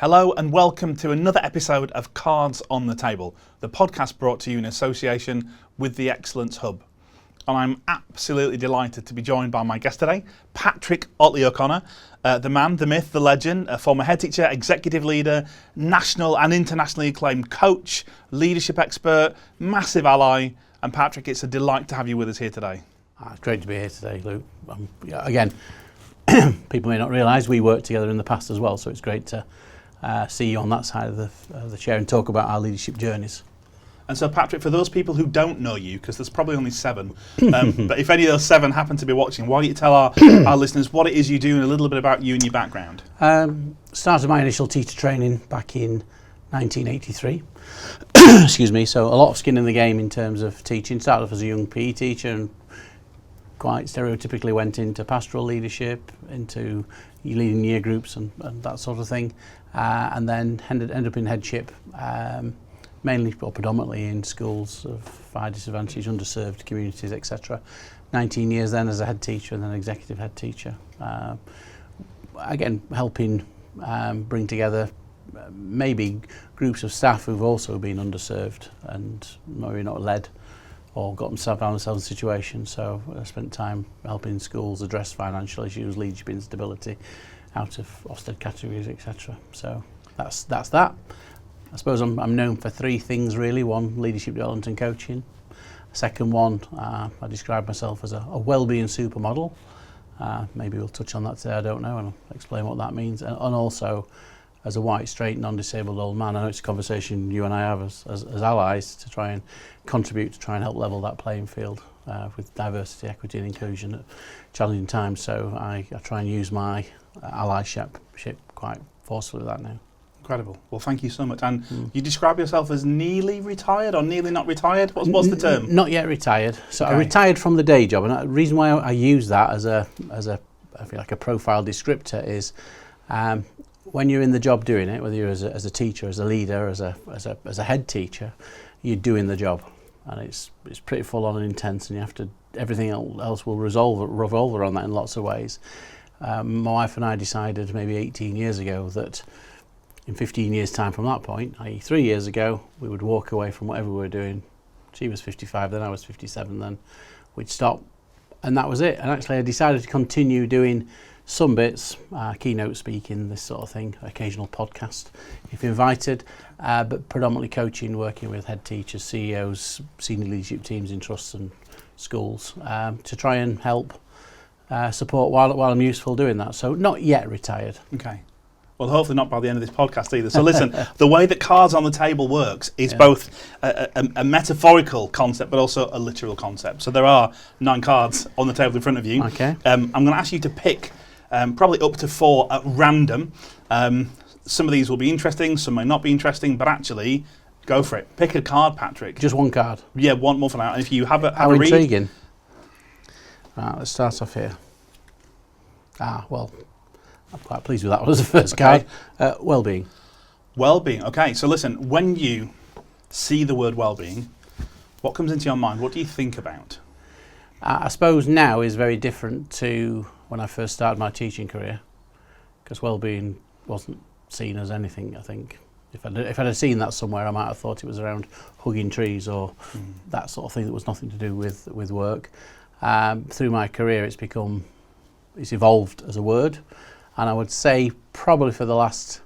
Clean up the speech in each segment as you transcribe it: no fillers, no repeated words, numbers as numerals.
Hello and welcome to another episode of Cards on the Table, the podcast brought to you in association with the Excellence Hub. And I'm absolutely delighted to be joined by my guest today, Patrick Ottley-O'Connor, the man, the myth, the legend, a former head teacher, executive leader, national and internationally acclaimed coach, leadership expert, massive ally. And Patrick, it's a delight to have you with us here today. It's great to be here today, Luke. Again, people may not realise we worked together in the past as well, so it's great to see you on that side of the chair and talk about our leadership journeys. And so, Patrick, for those people who don't know you, because there's probably only 7, but if any of those 7 happen to be watching, why don't you tell our listeners what it is you do and a little bit about you and your background? Started my initial teacher training back in 1983. Excuse me. So a lot of skin in the game in terms of teaching. Started off as a young PE teacher and quite stereotypically went into pastoral leadership, into leading year groups and that sort of thing, and then ended up in headship. Mainly or predominantly in schools of fire disadvantaged, underserved communities, etc. 19 years then as a head teacher and then executive head teacher. Again, helping bring together maybe groups of staff who've also been underserved and maybe not led or got themselves in situations. So I spent time helping schools address financial issues, leadership instability, out of Ofsted categories, etc. So that's that. I suppose I'm known for 3 things really. 1, leadership development and coaching. Second one, I describe myself as a wellbeing supermodel. Maybe we'll touch on that today, I don't know, and I'll explain what that means. And also as a white, straight, non-disabled old man. I know it's a conversation you and I have as allies to try and contribute to try and help level that playing field with diversity, equity and inclusion at challenging times. So I try and use my allyship quite forcefully with that now. Incredible. Well, thank you so much. And you describe yourself as nearly retired or nearly not retired? What's the term? Not yet retired. So okay. I retired from the day job, and the reason why I use that as a I feel like a profile descriptor is when you're in the job doing it, whether you're as a teacher, as a leader, as a head teacher, you're doing the job, and it's pretty full on and intense, and you have to everything else will revolve around that in lots of ways. My wife and I decided maybe 18 years ago that in 15 years' time from that point, i.e. 3 years ago, we would walk away from whatever we were doing. She was 55 then, I was 57 then. We'd stop, and that was it. And actually I decided to continue doing some bits, keynote speaking, this sort of thing, occasional podcast, if invited, but predominantly coaching, working with head teachers, CEOs, senior leadership teams in trusts and schools, to try and help support while I'm useful doing that. So not yet retired. Okay. Well, hopefully not by the end of this podcast either. So listen, the way that Cards on the Table works is both a metaphorical concept but also a literal concept. So there are 9 cards on the table in front of you. Okay. I'm going to ask you to pick probably up to 4 at random. Some of these will be interesting, some may not be interesting, but actually, go for it. Pick a card, Patrick. Just one card? Yeah, one more for now. And if you have a How read... intriguing. Right, let's start off here. Well, I'm quite pleased with that one as the first card. Wellbeing. Wellbeing. Okay, so listen, when you see the word wellbeing, what comes into your mind? What do you think about? I suppose now is very different to when I first started my teaching career, because wellbeing wasn't seen as anything, I think. If I'd have seen that somewhere, I might have thought it was around hugging trees or that sort of thing that was nothing to do with work. Through my career, it's evolved as a word. And I would say probably for the last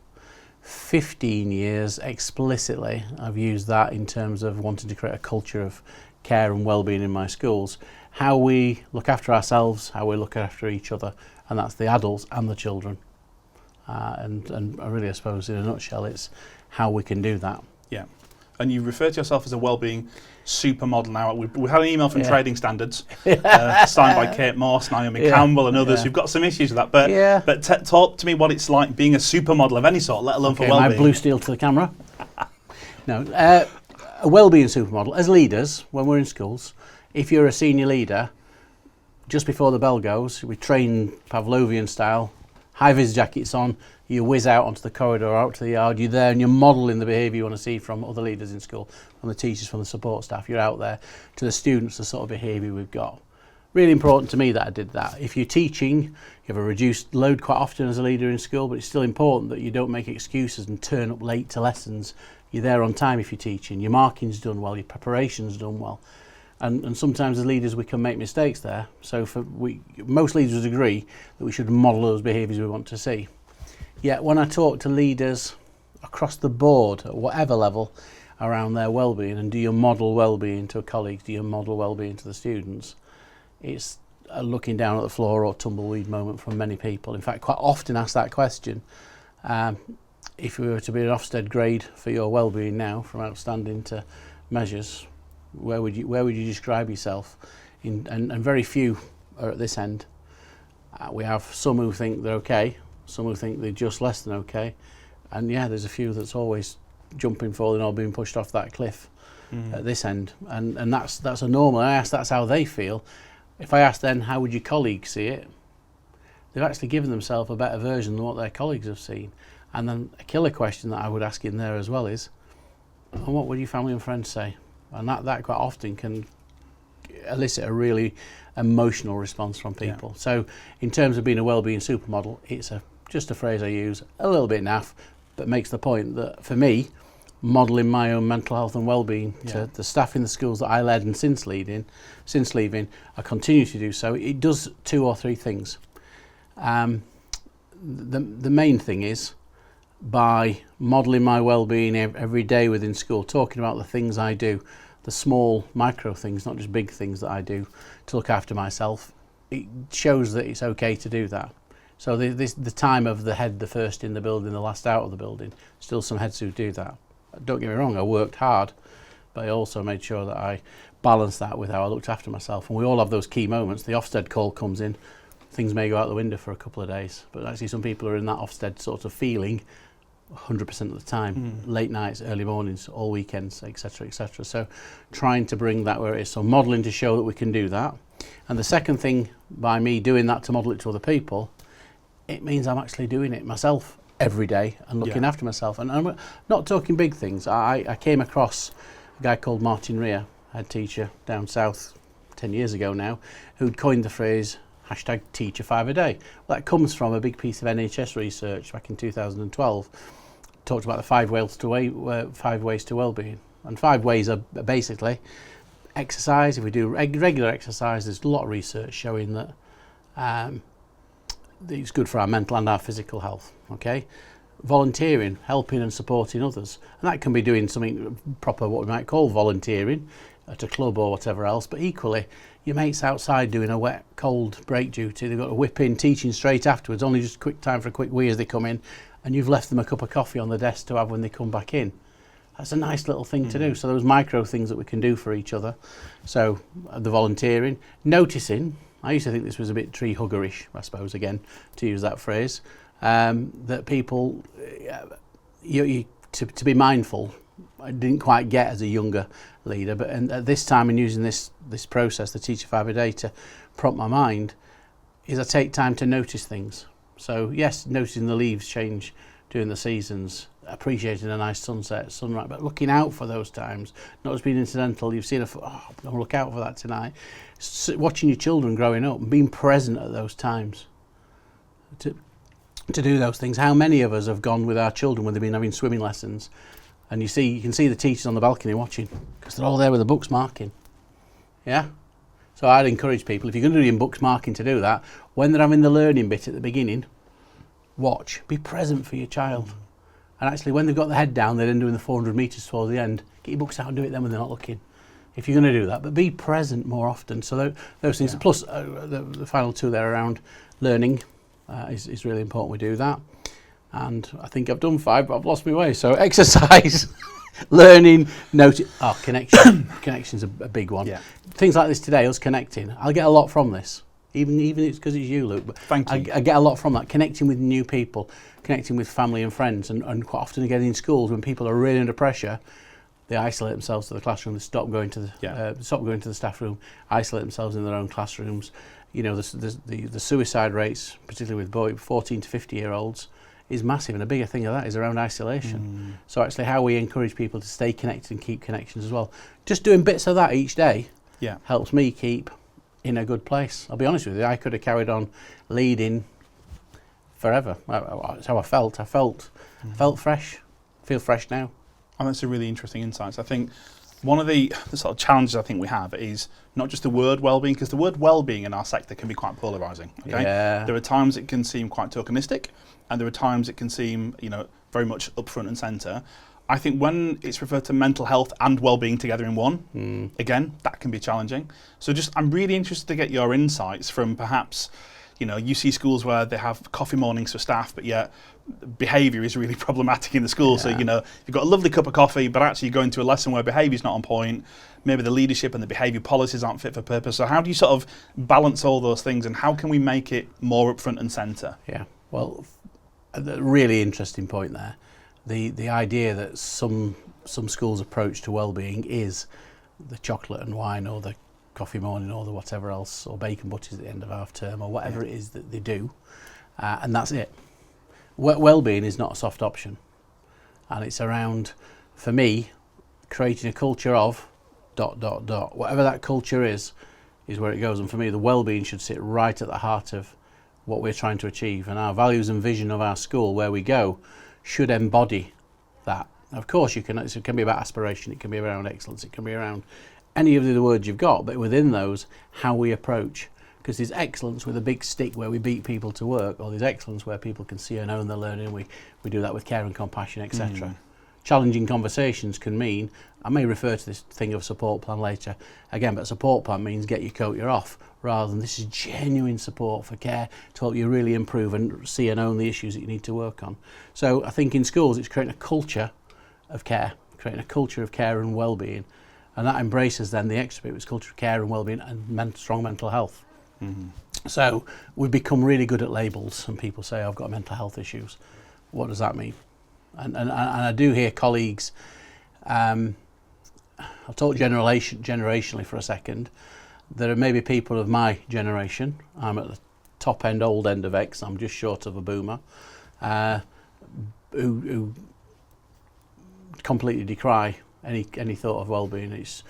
15 years explicitly I've used that in terms of wanting to create a culture of care and well-being in my schools. How we look after ourselves, how we look after each other, and that's the adults and the children. And really I suppose in a nutshell it's how we can do that. Yeah. And you refer to yourself as a wellbeing supermodel now. We had an email from Trading Standards signed by Kate Morse, Naomi Campbell and others who've got some issues with that. But talk to me what it's like being a supermodel of any sort, let alone for wellbeing. My blue steel to the camera. No, a wellbeing supermodel. As leaders, when we're in schools, if you're a senior leader, just before the bell goes, we train Pavlovian style, high-vis jackets on, you whiz out onto the corridor, out to the yard, you're there and you're modelling the behaviour you want to see from other leaders in school, from the teachers, from the support staff, you're out there to the students, the sort of behaviour we've got. Really important to me that I did that. If you're teaching, you have a reduced load quite often as a leader in school, but it's still important that you don't make excuses and turn up late to lessons. You're there on time if you're teaching. Your marking's done well, your preparation's done well. And sometimes as leaders we can make mistakes there. So most leaders agree that we should model those behaviours we want to see. Yet when I talk to leaders across the board at whatever level around their well-being, and do you model well-being to colleagues, do you model well-being to the students, it's a looking down at the floor or tumbleweed moment from many people. In fact, quite often ask that question. If we were to be an Ofsted grade for your well-being now, from outstanding to measures, where would you describe yourself? And very few are at this end. We have some who think they're okay, some who think they're just less than okay, and yeah, there's a few that's always jumping, falling, or being pushed off that cliff at this end, and that's a normal. I ask that's how they feel. If I ask then how would your colleagues see it, they've actually given themselves a better version than what their colleagues have seen. And then a killer question that I would ask in there as well is, and what would your family and friends say? And that quite often can elicit a really emotional response from people. Yeah. So in terms of being a wellbeing supermodel, it's just a phrase I use, a little bit naff, but makes the point that for me, modelling my own mental health and wellbeing to the staff in the schools that I led, and since leaving, I continue to do so. It does 2 or 3 things. The main thing is, by modelling my well-being every day within school, talking about the things I do, the small micro things, not just big things that I do to look after myself, it shows that it's okay to do that. So the time of the head, the first in the building, the last out of the building, still some heads who do that. Don't get me wrong, I worked hard, but I also made sure that I balanced that with how I looked after myself. And we all have those key moments. The Ofsted call comes in, things may go out the window for a couple of days, but actually some people are in that Ofsted sort of feeling 100% of the time, late nights, early mornings, all weekends, etc., etc. So trying to bring that where it is. So modelling to show that we can do that. And the second thing, by me doing that to model it to other people, it means I'm actually doing it myself every day and looking after myself. And I'm not talking big things. I came across a guy called Martin Rea, head teacher down south 10 years ago now, who'd coined the phrase #teacher 5 a day. Well, that comes from a big piece of NHS research back in 2012. Talked about the 5 ways to wellbeing. And 5 ways are basically exercise. If we do regular exercise, there's a lot of research showing that it's good for our mental and our physical health. Okay, volunteering, helping and supporting others, and that can be doing something proper, what we might call volunteering at a club or whatever else. But equally, your mates outside doing a wet, cold break duty, they've got to whip in, teaching straight afterwards, only just quick time for a quick wee as they come in, and you've left them a cup of coffee on the desk to have when they come back in. That's a nice little thing to do. So those micro things that we can do for each other. So the volunteering, noticing. I used to think this was a bit tree huggerish, I suppose, again, to use that phrase, that people, to be mindful, I didn't quite get as a younger leader, but at this time and using this process, the Teacher 5 a day, to prompt my mind, is I take time to notice things. So yes, noticing the leaves change during the seasons, appreciating a nice sunset, sunrise, but looking out for those times, not just being incidental. You've seen I'll look out for that tonight. Watching your children growing up and being present at those times to do those things. How many of us have gone with our children when they've been having swimming lessons, and you can see the teachers on the balcony watching because they're all there with the books marking. Yeah. So I'd encourage people, if you're going to do your books marking, to do that when they're having the learning bit at the beginning. Watch, be present for your child. And actually, when they've got the head down, they're then doing the 400 metres towards the end. Get your books out and do it then when they're not looking, if you're going to do that. But be present more often. So those things, plus the final 2 there around learning is really important we do that. And I think I've done 5, but I've lost my way. So exercise, learning, notice. Connection. Connection's a big one. Yeah. Things like this today, us connecting. I'll get a lot from this. Even it's because it's you, Luke. But thank you. I get a lot from that. Connecting with new people, connecting with family and friends, and quite often again in schools when people are really under pressure, they isolate themselves to the classroom. They stop going to the staff room, isolate themselves in their own classrooms. You know, the suicide rates, particularly with 14 to 50-year-olds, is massive, and a bigger thing of that is around isolation. So actually, how we encourage people to stay connected and keep connections as well. Just doing bits of that each day helps me keep in a good place. I'll be honest with you, I could have carried on leading forever. That's how I felt. I felt fresh. Feel fresh now. And that's a really interesting insight. I think one of the sort of challenges I think we have is not just the word wellbeing, because the word wellbeing in our sector can be quite polarising. Okay, there are times it can seem quite tokenistic, and there are times it can seem, very much up front and centre. I think when it's referred to mental health and wellbeing together in one, again, that can be challenging. So I'm really interested to get your insights from perhaps, you see schools where they have coffee mornings for staff, but yet behaviour is really problematic in the school. Yeah. So, you've got a lovely cup of coffee, but actually you're going to a lesson where behaviour is not on point. Maybe the leadership and the behaviour policies aren't fit for purpose. So how do you sort of balance all those things, and how can we make it more upfront and centre? Yeah, well, a really interesting point there. The idea that some schools' approach to wellbeing is the chocolate and wine, or the coffee morning, or the whatever else, or bacon butties at the end of half term, or whatever it is that they do, and that's it. Wellbeing is not a soft option, and it's around, for me, creating a culture of ... Whatever that culture is where it goes. And for me, the wellbeing should sit right at the heart of what we're trying to achieve, and our values and vision of our school, where we go, should embody that. Of course, it can be about aspiration, it can be around excellence, it can be around any of the words you've got, but within those, how we approach. Because there's excellence with a big stick where we beat people to work, or there's excellence where people can see and own their learning. We do that with care and compassion, etc. Challenging conversations can mean, I may refer to this thing of support plan later again, but a support plan means get your coat, you're off, rather than this is genuine support for care to help you really improve and see and own the issues that you need to work on. So I think in schools it's creating a culture of care, and well-being, and that embraces then the extra bit, which is culture of care and well-being and strong mental health. So we've become really good at labels, and people say, I've got mental health issues. What does that mean? And I do hear colleagues, I'll talk generationally for a second. There are maybe people of my generation, I'm at the top end, old end of X, I'm just short of a boomer, who completely decry any thought of well-being. It's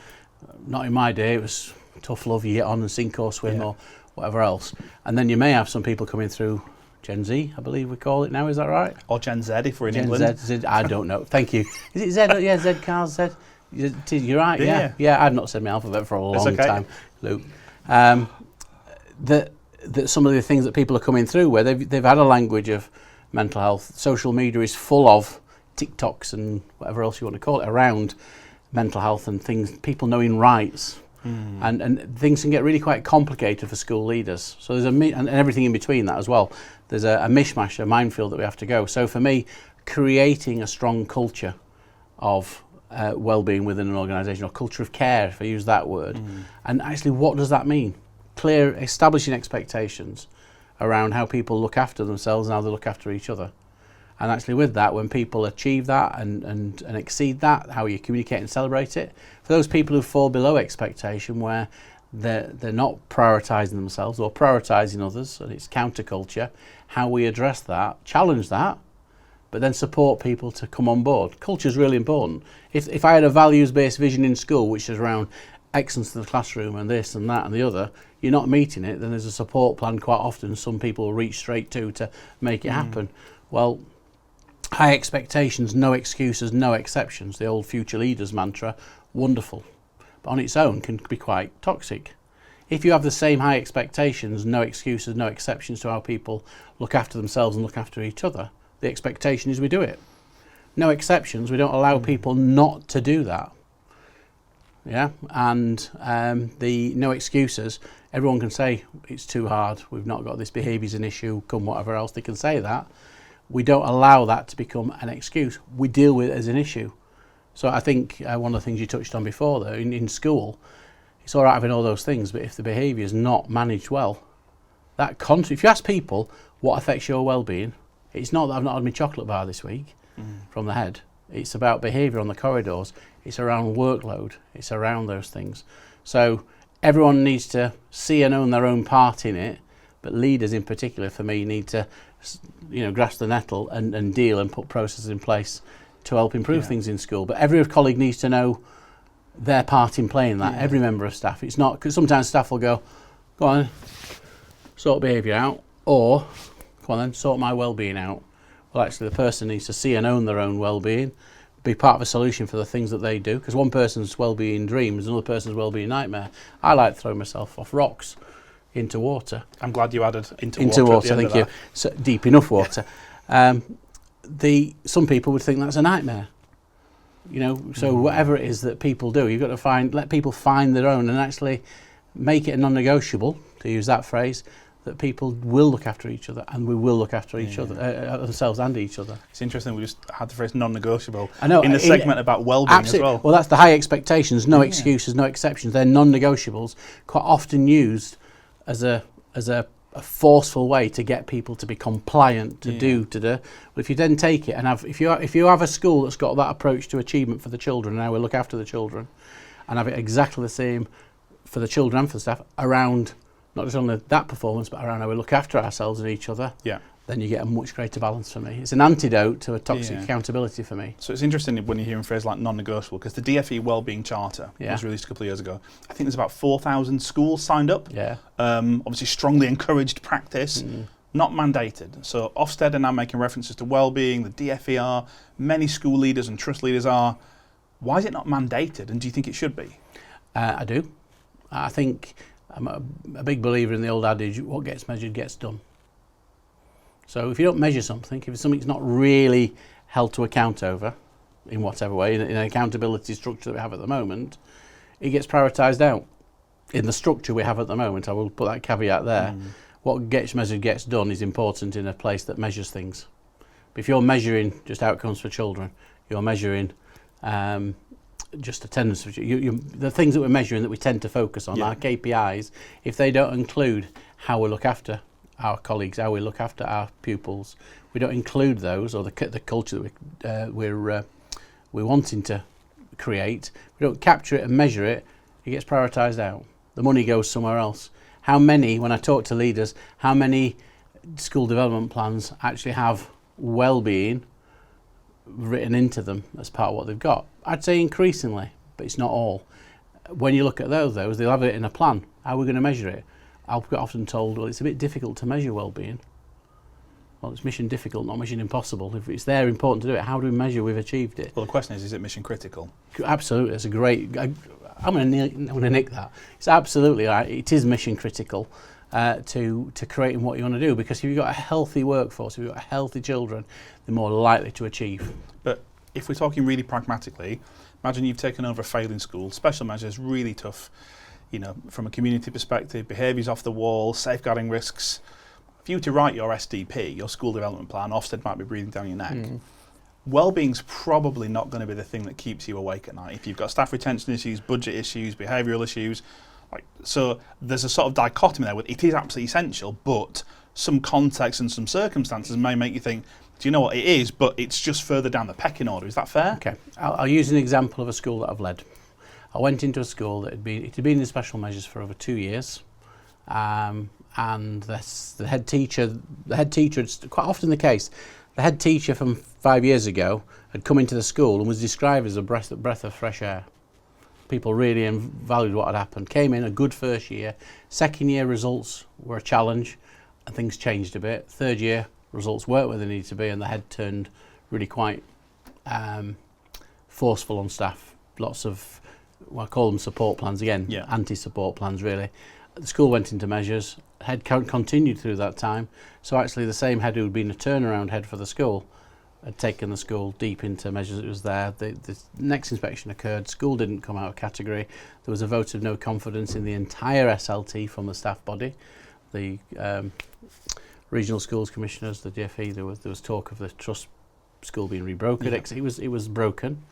not in my day, it was tough love, you get on and sink or swim or whatever else. And then you may have some people coming through Gen Z, I believe we call it now, is that right? Or Gen Z if we're in England. Z, I don't know. Thank you. Is it Z? Yeah, Z cars, Z. You're right, yeah. I've not said my alphabet for a long time, Luke. That some of the things that people are coming through, where they've had a language of mental health. Social media is full of TikToks and whatever else you want to call it around mental health and things, people knowing rights. And things can get really quite complicated for school leaders. So there's and everything in between that as well. There's a mishmash, a minefield that we have to go. So for me, creating a strong culture of well-being within an organisation, or culture of care, if I use that word, and actually what does that mean? Establishing expectations around how people look after themselves and how they look after each other. And actually with that, when people achieve that and exceed that, how you communicate and celebrate it. For those people who fall below expectation, where they're not prioritising themselves or prioritising others, and it's counterculture, how we address that, challenge that, but then support people to come on board. Culture is really important. If I had a values-based vision in school, which is around excellence in the classroom and this and that and the other, you're not meeting it, then there's a support plan quite often some people will reach straight to make it happen. Well, high expectations, no excuses, no exceptions, the old future leaders mantra, wonderful, but on its own can be quite toxic. If you have the same high expectations, no excuses, no exceptions to how people look after themselves and look after each other, the expectation is we do it. No exceptions, we don't allow people not to do that. Yeah, and the no excuses, everyone can say it's too hard, we've not got this, behaviour's an issue, come whatever else, they can say that. We don't allow that to become an excuse. We deal with it as an issue. So I think one of the things you touched on before, though, in school, it's all right having all those things, but if the behaviour is not managed well, if you ask people what affects your well-being, it's not that I've not had my chocolate bar this week from the head. It's about behaviour on the corridors. It's around workload. It's around those things. So everyone needs to see and own their own part in it, but leaders in particular, for me, need to grasp the nettle and deal and put processes in place to help improve things in school. But every colleague needs to know their part in playing that, every member of staff. It's not, because sometimes staff will go, go on, sort behaviour out, or go on then, sort my well-being out. Well, actually, the person needs to see and own their own well-being, be part of a solution for the things that they do, because one person's well-being dream is another person's well-being nightmare. I like to throw myself off rocks into water. I'm glad you added into water. Thank you. So deep enough water. Some people would think that's a nightmare. You know, so whatever it is that people do, you've got to let people find their own and actually make it a non-negotiable, to use that phrase, that people will look after each other, and we will look after each other, themselves and each other. It's interesting, we just had the phrase non-negotiable I know, in the segment about well-being as well. Well, that's the high expectations, no excuses, no exceptions. They're non-negotiables, quite often used as a forceful way to get people to be compliant, to do. But if you then take it and if you have a school that's got that approach to achievement for the children, and how we look after the children, and have it exactly the same for the children and for the staff around not just only that performance, but around how we look after ourselves and each other, then you get a much greater balance for me. It's an antidote to a toxic accountability for me. So it's interesting when you hear a phrase like non-negotiable, because the DFE Wellbeing Charter was released a couple of years ago. I think there's about 4,000 schools signed up. Obviously strongly encouraged practice, not mandated. So Ofsted are now making references to wellbeing, the DFE are, many school leaders and trust leaders are. Why is it not mandated, and do you think it should be? I do. I think I'm a big believer in the old adage, what gets measured gets done. So if you don't measure something, if something's not really held to account over, in whatever way, in an accountability structure that we have at the moment, it gets prioritised out. In the structure we have at the moment, I will put that caveat there, what gets measured gets done is important in a place that measures things. But if you're measuring just outcomes for children, you're measuring just attendance. The things that we're measuring that we tend to focus on, our KPIs, if they don't include how we look after our colleagues, how we look after our pupils, we don't include those, or the culture that we're wanting to create, we don't capture it and measure it, it gets prioritised out. The money goes somewhere else. How many, when I talk to leaders, how many school development plans actually have well-being written into them as part of what they've got? I'd say increasingly, but it's not all. When you look at those, they'll have it in a plan. How are we going to measure it? I've got often told, well, it's a bit difficult to measure well-being. Well, it's mission difficult, not mission impossible. If it's there, important to do it, how do we measure we've achieved it? Well, the question is it mission critical? Absolutely, it's a great... I'm going to nick that. It's absolutely right. It is mission critical to creating what you want to do, because if you've got a healthy workforce, if you've got healthy children, they're more likely to achieve. But if we're talking really pragmatically, imagine you've taken over a failing school, special measures, really tough, you know, from a community perspective, behaviours off the wall, safeguarding risks. For you to write your SDP, your school development plan, Ofsted might be breathing down your neck. Wellbeing's probably not going to be the thing that keeps you awake at night. If you've got staff retention issues, budget issues, behavioural issues, so there's a sort of dichotomy there. It is absolutely essential, but some context and some circumstances may make you think, do you know what it is, but it's just further down the pecking order. Is that fair? Okay, I'll use an example of a school that I've led. I went into a school that had been in special measures for over 2 years, and the head teacher, it's quite often the case, the head teacher from 5 years ago had come into the school and was described as a breath of fresh air. People really valued what had happened. Came in a good first year. Second year results were a challenge and things changed a bit. Third year results weren't where they needed to be, and the head turned really quite forceful on staff. Lots of, well, I call them support plans again, anti-support plans really. The school went into measures. Head count continued through that time. So actually the same head who had been a turnaround head for the school had taken the school deep into measures. It was there. The next inspection occurred. School didn't come out of category. There was a vote of no confidence in the entire SLT from the staff body. The regional schools commissioners, the DFE, there was talk of the trust school being rebrokered. It was broken.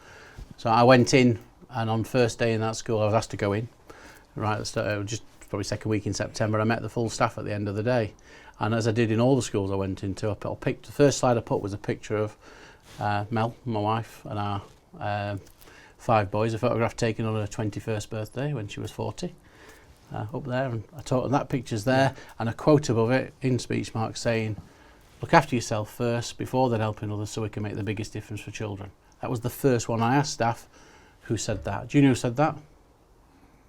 So I went in, and on first day in that school I was asked to go in. Right at the start, just probably second week in September, I met the full staff at the end of the day. And as I did in all the schools I went into, the first slide I put was a picture of Mel, my wife, and our 5 boys, a photograph taken on her 21st birthday when she was 40, up there. And that picture's there, and a quote above it in speech marks saying, look after yourself first before then helping others so we can make the biggest difference for children. That was the first one. I asked staff who said that. Do you know who said that?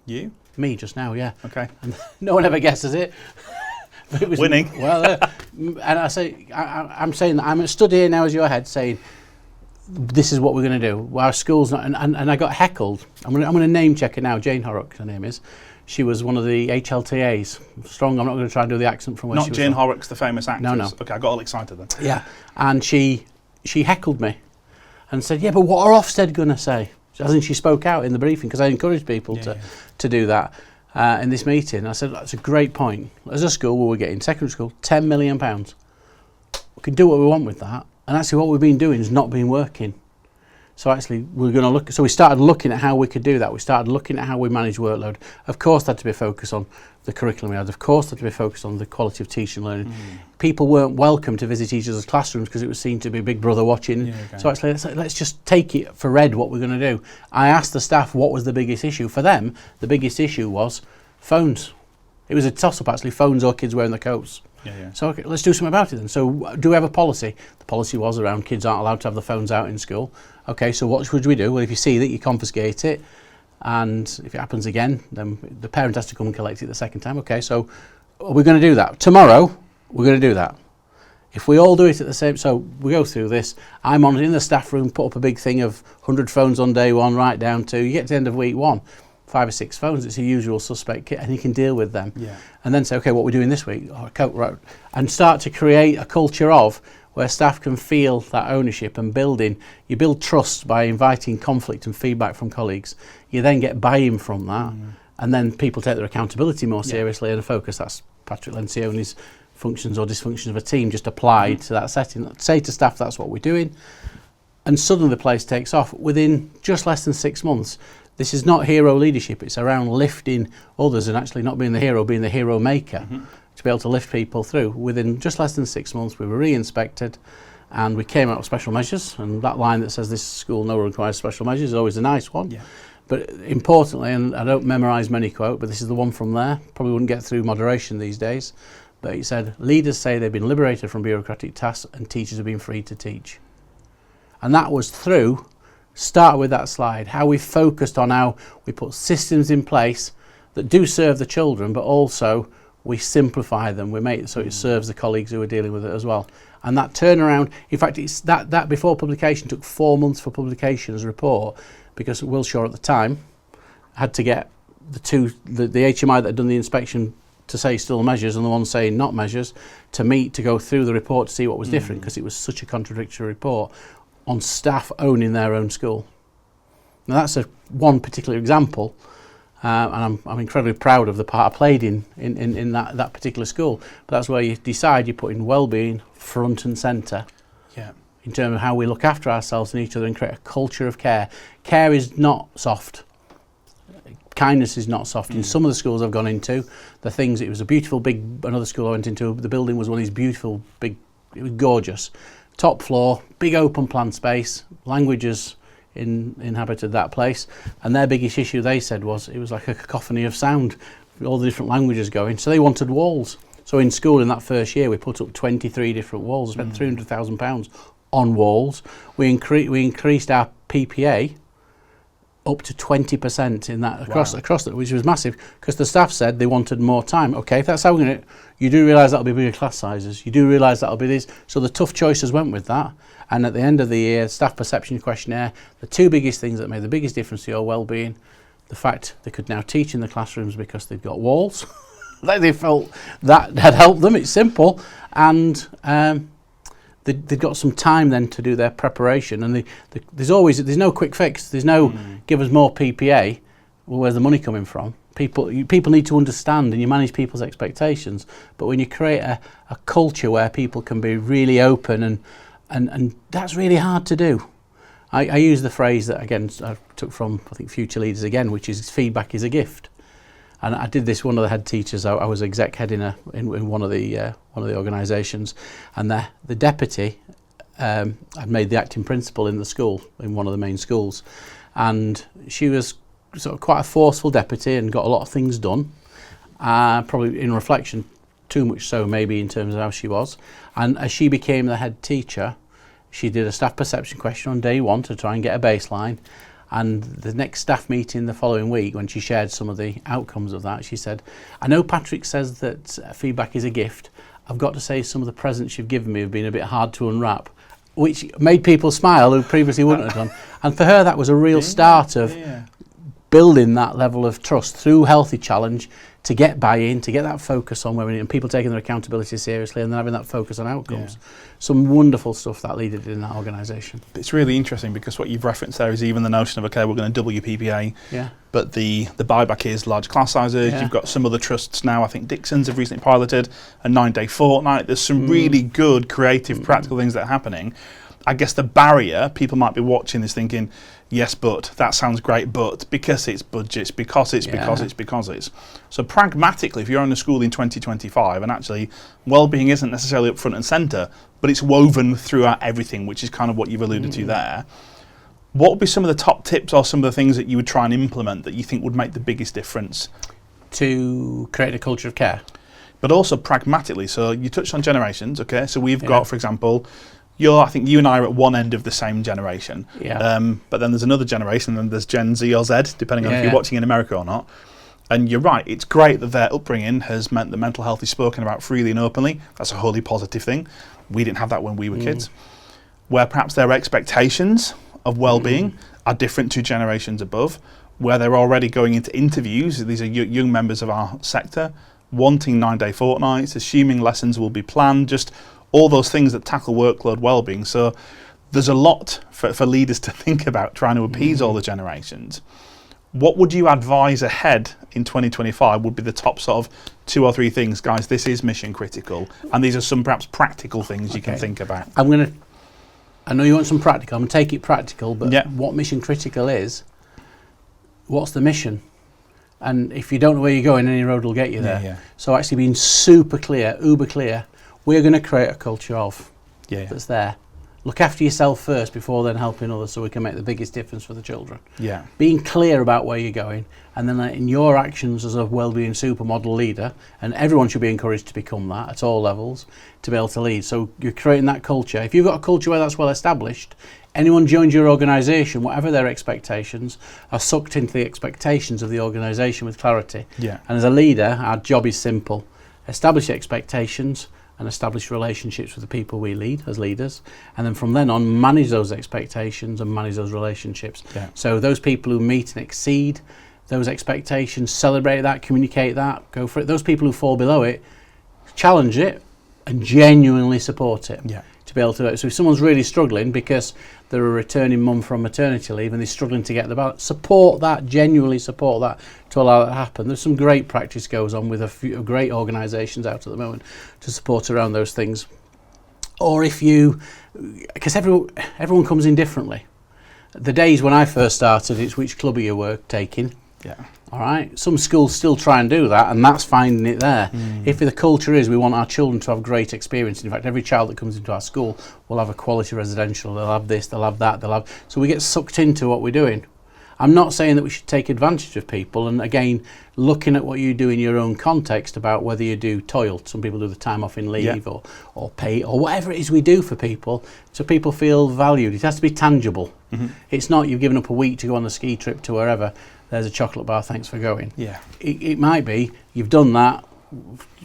You? Me just now, yeah. Okay. And no one ever guesses it. But it was Winning. Well, and I say, I'm saying that I'm stood here now as your head saying, this is what we're going to do. Our school's not, and I got heckled. I'm going to name check her now. Jane Horrock, her name is. She was one of the HLTAs. Strong. I'm not going to try and do the accent from where she was. Not Jane from. Horrocks, the famous actress. No. Okay, I got all excited then. Yeah, and she heckled me, and said, "Yeah, but what are Ofsted going to say?" As in, she spoke out in the briefing because I encouraged people to do that in this meeting. I said, "That's a great point. As a school, where we're getting secondary school, £10 million. We can do what we want with that." And actually what we've been doing has not been working. So actually we're going to look, so we started looking at how we could do that. We started looking at how we manage workload. Of course there had to be a focus on the curriculum we had. Of course there had to be a focus on the quality of teaching and learning. People weren't welcome to visit each other's classrooms because it was seen to be Big Brother watching. So actually let's just take it for read what we're going to do. I asked the staff what was the biggest issue. For them, the biggest issue was phones. It was a toss-up actually, phones or kids wearing the coats. So okay, let's do something about it then. So do we have a policy? The policy was around kids aren't allowed to have the phones out in school. Okay, so what should we do? Well, if you see that, you confiscate it, and if it happens again, then the parent has to come and collect it the second time. Okay, so are we going to do that? Tomorrow, we're going to do that. If we all do it at the same, so we go through this, I'm on in the staff room, put up a big thing of 100 phones on day one, right down to, you get to the end of week one, 5 or 6 phones, it's a usual suspect kit, and you can deal with them. And then say, okay, what we're doing this week, and start to create a culture of where staff can feel that ownership and building. You build trust by inviting conflict and feedback from colleagues. You then get buy-in from that, and then people take their accountability more seriously and focus. That's Patrick Lencioni's functions or dysfunctions of a team just applied to that setting. Say to staff, that's what we're doing, and suddenly the place takes off within just less than 6 months. This is not hero leadership, it's around lifting others and actually not being the hero maker, to be able to lift people through. Within just less than 6 months, we were re-inspected and we came out with special measures, and that line that says this school no requires special measures is always a nice one. But importantly, and I don't memorise many quote, but this is the one from there, probably wouldn't get through moderation these days, but it said, leaders say they've been liberated from bureaucratic tasks and teachers have been free to teach. And that was through, start with that slide, how we focused on how we put systems in place that do serve the children, but also we simplify them, we make it so it serves the colleagues who are dealing with it as well. And that turnaround, in fact, it's that before publication took 4 months for publication as a report, because Wilshire at the time had to get the HMI that had done the inspection to say still measures and the one saying not measures to meet to go through the report to see what was different, because it was such a contradictory report on staff owning their own school. Now that's one particular example, and I'm incredibly proud of the part I played in that particular school. But that's where you decide you're putting wellbeing front and centre. In terms of how we look after ourselves and each other and create a culture of care. Care is not soft. Kindness is not soft. In some of the schools I've gone into, it was a beautiful big, another school I went into, the building was one of these beautiful big, it was gorgeous. Top floor, big open plan space, languages inhabited that place, and their biggest issue, they said, was it was like a cacophony of sound, all the different languages going, so they wanted walls. So in school in that first year we put up 23 different walls, spent £300,000 on walls. We increased our PPA up to 20% in that across that, which was massive, because the staff said they wanted more time. Okay, if that's how we're going to, you do realise that'll be bigger class sizes, you do realise that'll be this, so the tough choices went with that. And at the end of the year, staff perception questionnaire, the 2 biggest things that made the biggest difference to your well-being, the fact they could now teach in the classrooms because they've got walls, they felt that had helped them, it's simple, and they've got some time then to do their preparation, and there's no quick fix. There's no give us more PPA. Well, where's the money coming from? People need to understand, and you manage people's expectations. But when you create a culture where people can be really open, and that's really hard to do. I use the phrase that again I took from I think Future Leaders again, which is feedback is a gift. And I did this. One of the head teachers, I was exec head in one of the organisations, and the deputy had made the acting principal in the school, in one of the main schools, and she was sort of quite a forceful deputy and got a lot of things done. Probably in reflection, too much so maybe in terms of how she was. And as she became the head teacher, she did a staff perception question on day one to try and get a baseline. And the next staff meeting the following week, when she shared some of the outcomes of that, she said, I know Patrick says that feedback is a gift. I've got to say some of the presents you've given me have been a bit hard to unwrap, which made people smile who previously wouldn't have done. And for her, that was a real start of building that level of trust through Healthy Challenge, to get buy-in, to get that focus on women and people taking their accountability seriously, and then having that focus on outcomes. Some wonderful stuff that leader did in that organisation. It's really interesting because what you've referenced there is even the notion of, okay, we're going to double your PPA, but the buyback is large class sizes. You've got some other trusts now, I think Dixon's have recently piloted a 9-day fortnight. There's some really good, creative, practical things that are happening. I guess the barrier, people might be watching this thinking, yes, but that sounds great, but because it's budgets, because it's. So pragmatically, if you're in a school in 2025, and actually wellbeing isn't necessarily up front and centre, but it's woven throughout everything, which is kind of what you've alluded to there, what would be some of the top tips or some of the things that you would try and implement that you think would make the biggest difference? To create a culture of care. But also pragmatically, so you touched on generations, okay? So we've got, for example, I think you and I are at one end of the same generation. But then there's another generation, and there's Gen Z or Z, depending on if you're watching in America or not. And you're right, it's great that their upbringing has meant that mental health is spoken about freely and openly. That's a wholly positive thing. We didn't have that when we were kids. Where perhaps their expectations of well-being are different to generations above, where they're already going into interviews, these are young members of our sector, wanting 9-day fortnights, assuming lessons will be planned, just all those things that tackle workload well-being. So there's a lot for leaders to think about trying to appease all the generations. What would you advise ahead in 2025 would be the top sort of 2 or 3 things? Guys, this is mission critical, and these are some perhaps practical things you can think about. I know you want some practical, I'm going to take it practical, but what mission critical is, what's the mission? And if you don't know where you're going, any road will get you there. So actually being super clear, uber clear, we're going to create a culture of that's there. Look after yourself first before then helping others, so we can make the biggest difference for the children. Being clear about where you're going, and then in your actions as a wellbeing supermodel leader, and everyone should be encouraged to become that at all levels, to be able to lead. So you're creating that culture. If you've got a culture where that's well established, anyone joins your organisation, whatever their expectations, are sucked into the expectations of the organisation with clarity. And as a leader, our job is simple. Establish expectations and establish relationships with the people we lead as leaders, and then from then on manage those expectations and manage those relationships. So those people who meet and exceed those expectations, celebrate that, communicate that, go for it. Those people who fall below it, challenge it and genuinely support it. To be able to do it. So if someone's really struggling because they're a returning mum from maternity leave and they're struggling to get the balance, support that, genuinely support that to allow that to happen. There's some great practice goes on with a few great organisations out at the moment to support around those things. Or if you, because everyone comes in differently. The days when I first started, it's which club are you taking? All right, some schools still try and do that, and that's finding it there. If the culture is we want our children to have great experience, in fact every child that comes into our school will have a quality residential, they'll have this, they'll have that, so we get sucked into what we're doing. I'm not saying that we should take advantage of people, and again, looking at what you do in your own context about whether you do toil, some people do the time off in leave or pay, or whatever it is we do for people, so people feel valued. It has to be tangible. It's not you've given up a week to go on a ski trip to wherever, there's a chocolate bar, thanks for going. It might be, you've done that,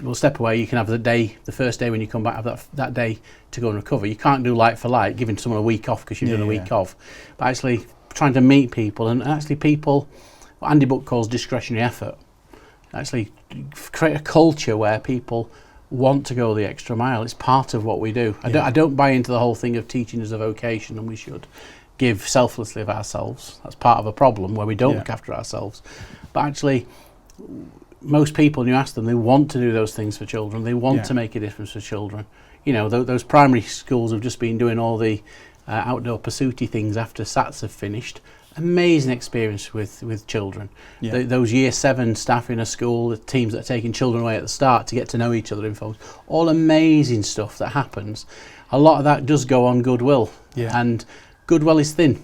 we'll step away, you can have the first day when you come back, have that day to go and recover. You can't do like for like, giving someone a week off because you've done a week off. But actually trying to meet people, and actually people, what Andy Book calls discretionary effort. Actually create a culture where people want to go the extra mile. It's part of what we do. I don't buy into the whole thing of teaching as a vocation and we should give selflessly of ourselves. That's part of a problem where we don't look after ourselves. But actually, most people, when you ask them, they want to do those things for children. They want to make a difference for children. You know, those primary schools have just been doing all the outdoor pursuity things after SATs have finished. Amazing experience with children. Those year 7 staff in a school, the teams that are taking children away at the start to get to know each other in phones, all amazing stuff that happens. A lot of that does go on goodwill. And goodwill is thin.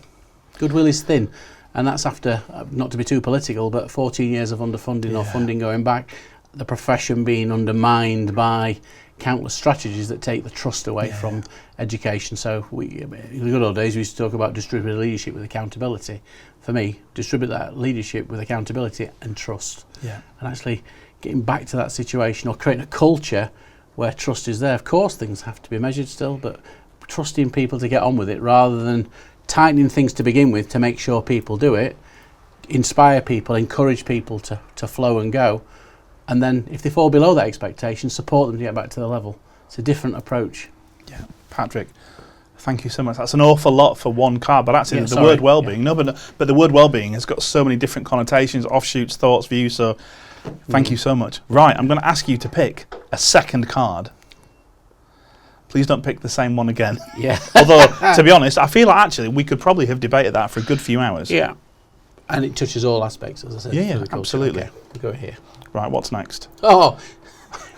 And that's after, not to be too political, but 14 years of underfunding or funding going back. the profession being undermined by countless strategies that take the trust away from education. So in the good old days, we used to talk about distributed leadership with accountability. For me, distribute that leadership with accountability and trust. Yeah. And actually getting back to that situation, or creating a culture where trust is there. Of course, things have to be measured still, but trusting people to get on with it rather than tightening things to begin with to make sure people do it, inspire people, encourage people to flow and go. And then if they fall below that expectation, support them to get back to the level. It's a different approach. Yeah, Patrick, thank you so much. That's an awful lot for one card, but actually the word wellbeing, but the word wellbeing has got so many different connotations, offshoots, thoughts, views, so thank you so much. Right, I'm going to ask you to pick a second card. Please don't pick the same one again. Yeah. Although, to be honest, I feel like actually we could probably have debated that for a good few hours. Yeah. And it touches all aspects, as I said. Yeah, absolutely. Okay, we'll go here. Right, what's next? Oh,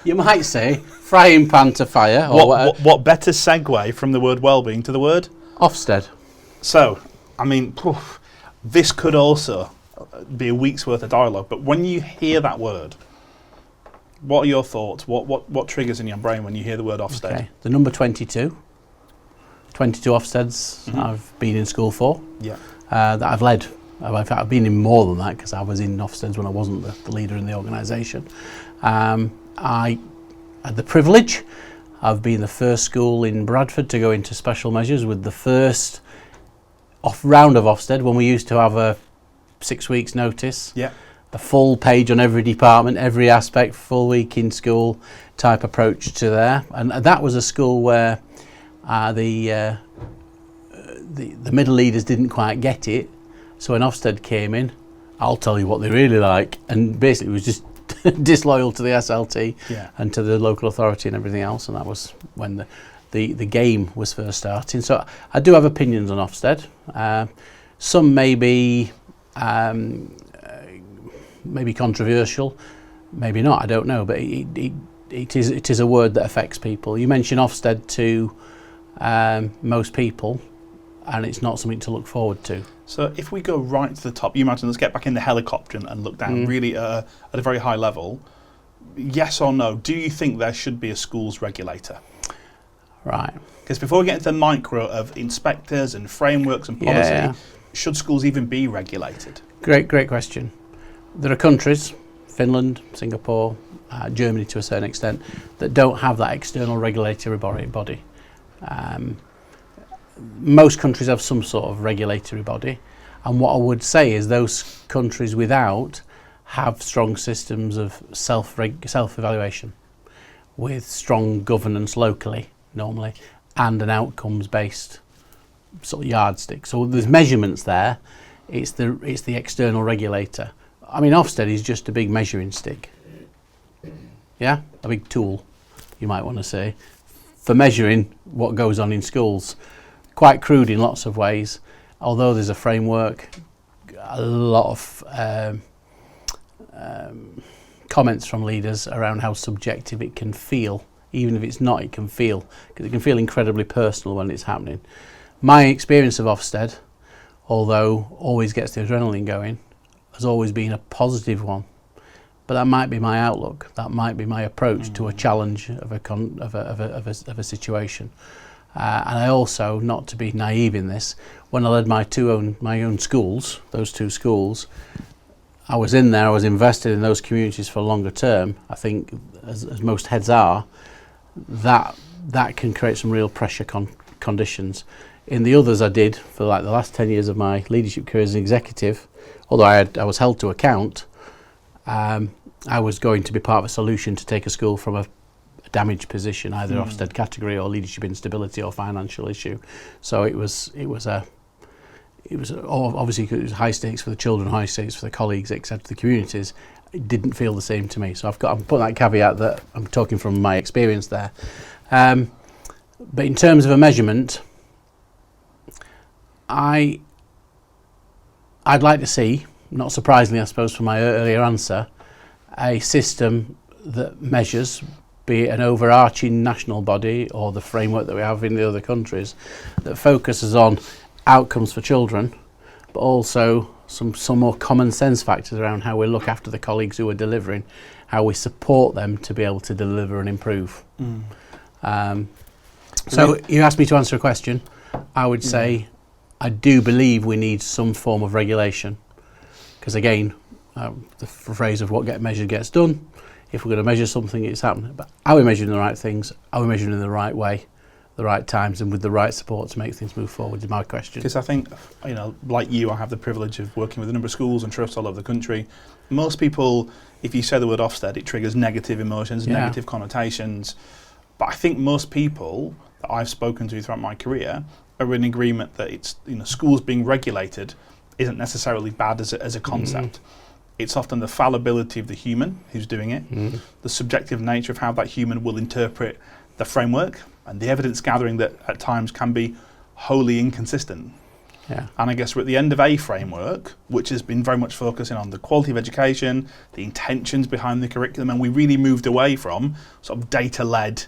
you might say frying pan to fire. Or what better segue from the word wellbeing to the word? Ofsted. So, I mean, this could also be a week's worth of dialogue, but when you hear that word, what are your thoughts? What triggers in your brain when you hear the word Ofsted? Okay. The number 22. 22 Ofsteds I've been in school for. Yeah. That I've led. In fact, I've been in more than that because I was in Ofsteds when I wasn't the leader in the organisation. I had the privilege of being the first school in Bradford to go into special measures with the first round of Ofsted, when we used to have a 6 weeks notice. Yeah. A full page on every department, every aspect, full week in school type approach to there. And that was a school where the middle leaders didn't quite get it. So when Ofsted came in, I'll tell you what they really like, and basically it was just disloyal to the SLT and to the local authority and everything else, and that was when the game was first starting. So I do have opinions on Ofsted. Some may be controversial, maybe not, I don't know, but it is a word that affects people. You mention Ofsted to most people, and it's not something to look forward to. So if we go right to the top, you imagine, let's get back in the helicopter and look down really at a very high level. Yes or no, do you think there should be a schools regulator? Right. Because before we get into the micro of inspectors and frameworks and policy, should schools even be regulated? Great question. There are countries, Finland, Singapore, Germany to a certain extent, that don't have that external regulatory body. Most countries have some sort of regulatory body, and what I would say is those countries without have strong systems of self-evaluation with strong governance locally normally, and an outcomes-based sort of yardstick. So there's measurements there. It's the external regulator. I mean, Ofsted is just a big measuring stick. Yeah, a big tool, you might want to say, for measuring what goes on in schools. Quite crude in lots of ways, although there's a framework, a lot of comments from leaders around how subjective it can feel. Even if it's not, it can feel, because it can feel incredibly personal when it's happening. My experience of Ofsted, although always gets the adrenaline going, has always been a positive one. But that might be my outlook. That might be my approach to a challenge of a situation. And I also, not to be naive in this, when I led my own schools, those two schools, I was in there, I was invested in those communities for longer term. I think, as most heads are, that can create some real pressure conditions. In the others I did, for like the last 10 years of my leadership career as an executive, although I was held to account, I was going to be part of a solution to take a school from a damaged position, either Ofsted category or leadership instability or financial issue. So it was obviously it was high stakes for the children, high stakes for the colleagues, etc. The communities. It didn't feel the same to me. So I'm putting that caveat that I'm talking from my experience there. But in terms of a measurement, I'd like to see, not surprisingly I suppose from my earlier answer, a system that measures, be it an overarching national body or the framework that we have in the other countries, that focuses on outcomes for children, but also some more common sense factors around how we look after the colleagues who are delivering, how we support them to be able to deliver and improve. So you asked me to answer a question. I would say I do believe we need some form of regulation, because again, the phrase of what gets measured gets done. If we're going to measure something, it's happening. But are we measuring the right things? Are we measuring in the right way, the right times, and with the right support to make things move forward? Is my question. Because I think, like you, I have the privilege of working with a number of schools and trusts all over the country. Most people, if you say the word Ofsted, it triggers negative emotions, negative connotations. But I think most people that I've spoken to throughout my career are in agreement that it's, schools being regulated isn't necessarily bad as a concept. It's often the fallibility of the human who's doing it, the subjective nature of how that human will interpret the framework, and the evidence gathering that at times can be wholly inconsistent. Yeah. And I guess we're at the end of a framework which has been very much focusing on the quality of education, the intentions behind the curriculum, and we really moved away from sort of data-led,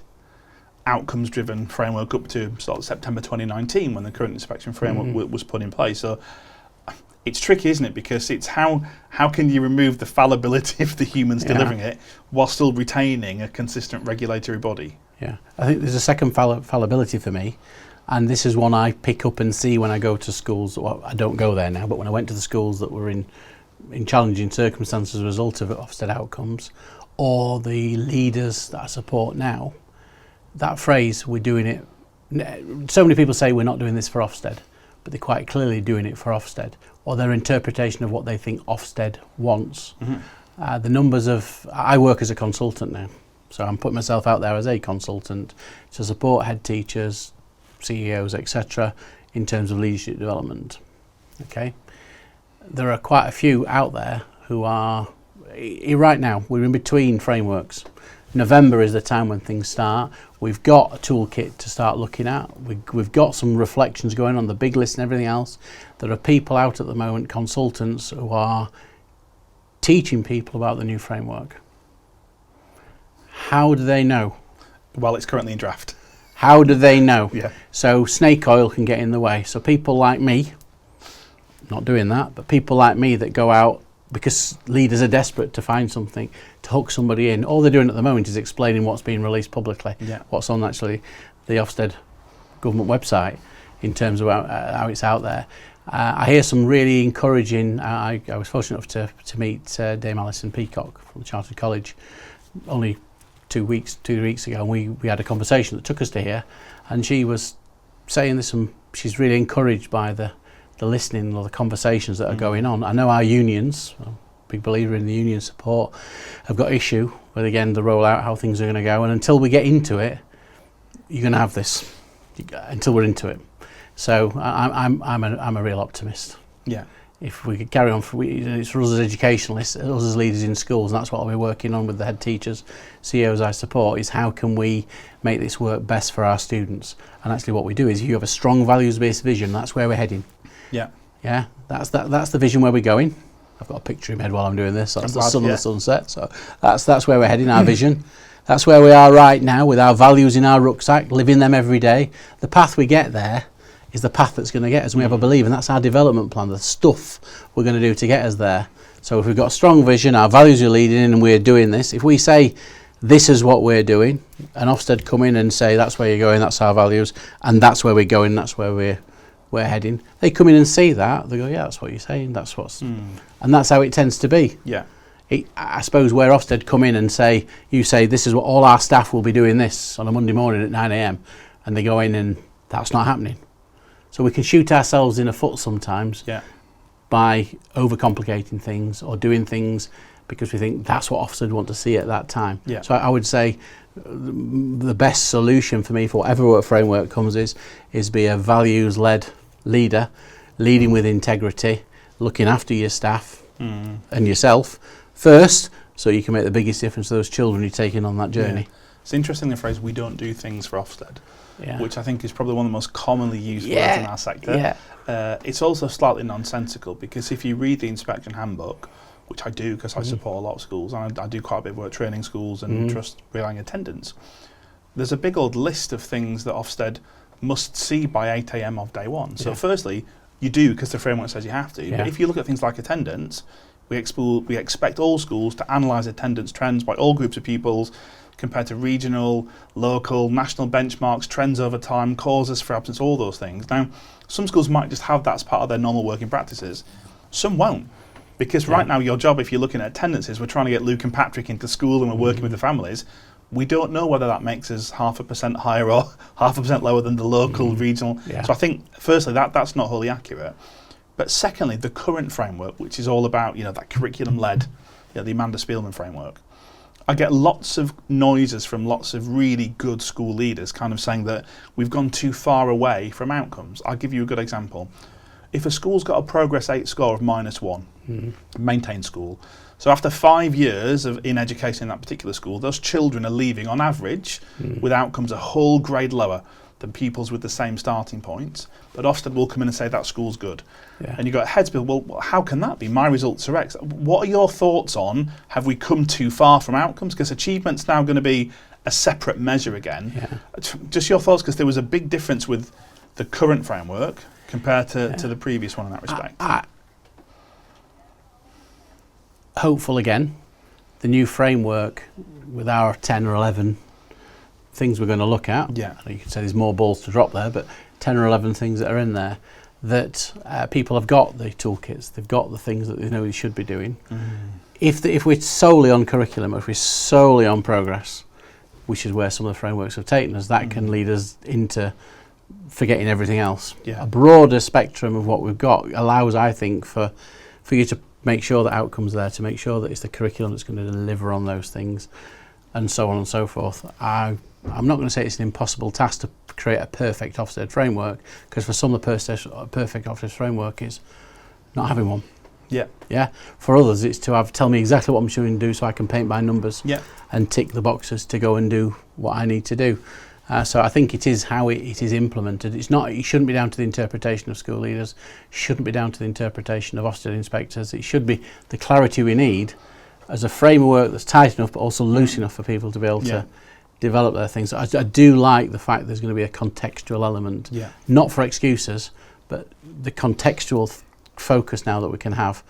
outcomes-driven framework up to sort of September 2019 when the current inspection framework was put in place. So it's tricky, isn't it? Because it's how can you remove the fallibility of the humans delivering it while still retaining a consistent regulatory body? Yeah, I think there's a second fallibility for me, and this is one I pick up and see when I go to schools. Well, I don't go there now, but when I went to the schools that were in challenging circumstances as a result of Ofsted outcomes, or the leaders that I support now, that phrase, we're doing it, so many people say we're not doing this for Ofsted, but they're quite clearly doing it for Ofsted, or their interpretation of what they think Ofsted wants. The numbers of, I work as a consultant now, so I'm putting myself out there as a consultant to support head teachers, CEOs, etc. in terms of leadership development. Okay, there are quite a few out there who are, right now, we're in between frameworks. November is the time when things start. We've got a toolkit to start looking at. We've got some reflections going on, the big list and everything else. There are people out at the moment, consultants, who are teaching people about the new framework. How do they know? Well, it's currently in draft. How do they know? Yeah. So snake oil can get in the way. So people like me, not doing that, but people like me that go out because leaders are desperate to find something, to hook somebody in. All they're doing at the moment is explaining what's being released publicly, what's on actually the Ofsted government website in terms of how it's out there. I hear some really encouraging, I was fortunate enough to meet Dame Alison Peacock from the Chartered College only 2 weeks ago, and we had a conversation that took us to here, and she was saying this, and she's really encouraged by the listening or the conversations that are going on. I know our unions, I'm a big believer in the union support, have got issue with, again, the rollout, how things are going to go, and until we get into it, you're going to have this until we're into it. So I'm a real optimist. Yeah. If we could carry on, it's for us as educationalists, us as leaders in schools, and that's what we're working on with the head teachers, CEOs I support, is how can we make this work best for our students? And actually what we do is, you have a strong values-based vision, that's where we're heading. Yeah. Yeah, that's the vision where we're going. I've got a picture in my head while I'm doing this. That's the sun and the sunset. So that's where we're heading, our vision. That's where we are right now with our values in our rucksack, living them every day. The path we get there is the path that's going to get us, and we have a belief, and that's our development plan, the stuff we're going to do to get us there. So if we've got a strong vision, our values are leading in, and we're doing this, if we say this is what we're doing, and Ofsted come in and say that's where you're going, that's our values, and that's where we're going, that's where we're heading, they come in and see that, they go, yeah, that's what you're saying, that's what's, and that's how it tends to be. Yeah. I suppose where Ofsted come in and say, you say this is what all our staff will be doing this on a Monday morning at 9 a.m, and they go in and that's not happening. So we can shoot ourselves in the foot sometimes by overcomplicating things or doing things because we think that's what Ofsted want to see at that time. Yeah. So I would say the best solution for me for whatever framework comes is be a values-led leader, leading with integrity, looking after your staff and yourself first, so you can make the biggest difference to those children you're taking on that journey. Yeah. It's interesting, the phrase, we don't do things for Ofsted. Which I think is probably one of the most commonly used words in our sector. It's also slightly nonsensical, because if you read the inspection handbook, which I do because I support a lot of schools, and I do quite a bit of work training schools and trust relying attendance, there's a big old list of things that Ofsted must see by 8 a.m. of day one. So firstly, you do because the framework says you have to. Yeah. But if you look at things like attendance, we expect all schools to analyse attendance trends by all groups of pupils, compared to regional, local, national benchmarks, trends over time, causes for absence, all those things. Now, some schools might just have that as part of their normal working practices. Some won't. Because right now your job, if you're looking at attendances, we're trying to get Luke and Patrick into school and we're working with the families. We don't know whether that makes us 0.5% higher or 0.5% lower than the local, regional. Yeah. So I think, firstly, that's not wholly accurate. But secondly, the current framework, which is all about, that curriculum-led, the Amanda Spielman framework, I get lots of noises from lots of really good school leaders kind of saying that we've gone too far away from outcomes. I'll give you a good example. If a school's got a Progress 8 score of -1, maintained school, so after 5 years in education in that particular school, those children are leaving on average with outcomes a whole grade lower than pupils with the same starting points. But Ofsted will come in and say that school's good. Yeah. And you got heads bill, well, how can that be? My results are X. What are your thoughts on, have we come too far from outcomes? Because achievement's now going to be a separate measure again. Yeah. Just your thoughts, because there was a big difference with the current framework compared to the previous one in that respect. Hopeful again, the new framework with our 10 or 11 things we're going to look at. Yeah. You could say there's more balls to drop there, but 10 or 11 things that are in there that people have got the toolkits, they've got the things that they know they should be doing. If we're solely on curriculum, if we're solely on progress, which is where some of the frameworks have taken us, that can lead us into forgetting everything else. Yeah. A broader spectrum of what we've got allows, I think, for you to make sure that outcomes there, to make sure that it's the curriculum that's going to deliver on those things, and so on and so forth. I'm not going to say it's an impossible task to create a perfect Ofsted framework, because for some the perfect Ofsted framework is not having one. Yeah. Yeah. For others, it's to tell me exactly what I'm showing to do so I can paint by numbers. Yeah. And tick the boxes to go and do what I need to do. So I think it is how it is implemented. It shouldn't be down to the interpretation of school leaders. It shouldn't be down to the interpretation of Ofsted inspectors. It should be the clarity we need as a framework that's tight enough but also loose enough for people to be able to develop their things. I do like the fact there's going to be a contextual element, not for excuses, but the contextual focus now that we can have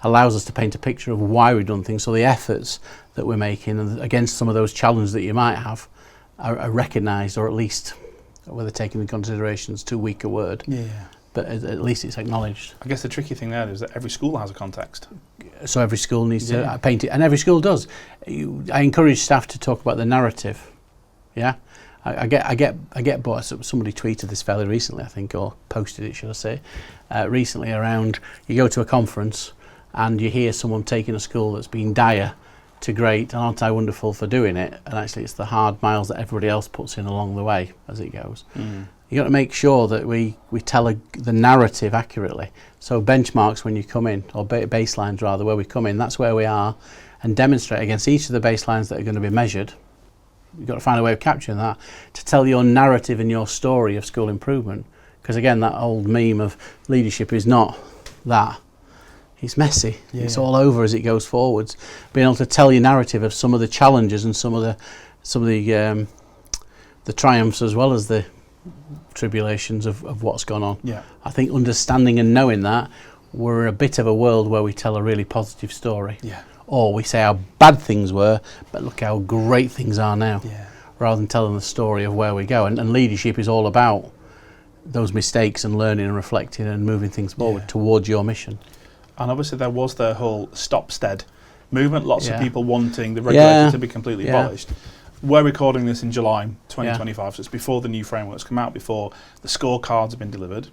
allows us to paint a picture of why we've done things, so the efforts that we're making and against some of those challenges that you might have are recognised, or at least, whether taken into consideration is too weak a word, but at least it's acknowledged. I guess the tricky thing there is that every school has a context. So every school needs to paint it, and every school does. I encourage staff to talk about the narrative. Yeah, I get bored. Somebody tweeted this fairly recently, I think, or posted it, should I say, recently, around you go to a conference and you hear someone taking a school that's been dire to great, and aren't I wonderful for doing it? And actually it's the hard miles that everybody else puts in along the way as it goes. You got to make sure that we tell the narrative accurately. So benchmarks when you come in, or baselines rather, where we come in, that's where we are, and demonstrate against each of the baselines that are going to be measured. You've got to find a way of capturing that to tell your narrative and your story of school improvement. Because again, that old meme of leadership is not that. It's messy. It's all over as it goes forwards. Being able to tell your narrative of some of the challenges and some of the triumphs as well as the tribulations of what's gone on. I think understanding and knowing that we're in a bit of a world where we tell a really positive story. Or we say how bad things were, but look how great things are now. Rather than telling the story of where we go. And leadership is all about those mistakes and learning and reflecting and moving things forward towards your mission. And obviously there was the whole Stopstead movement, lots of people wanting the regulator to be completely abolished. We're recording this in July 2025, so it's before the new framework's come out, before the scorecards have been delivered.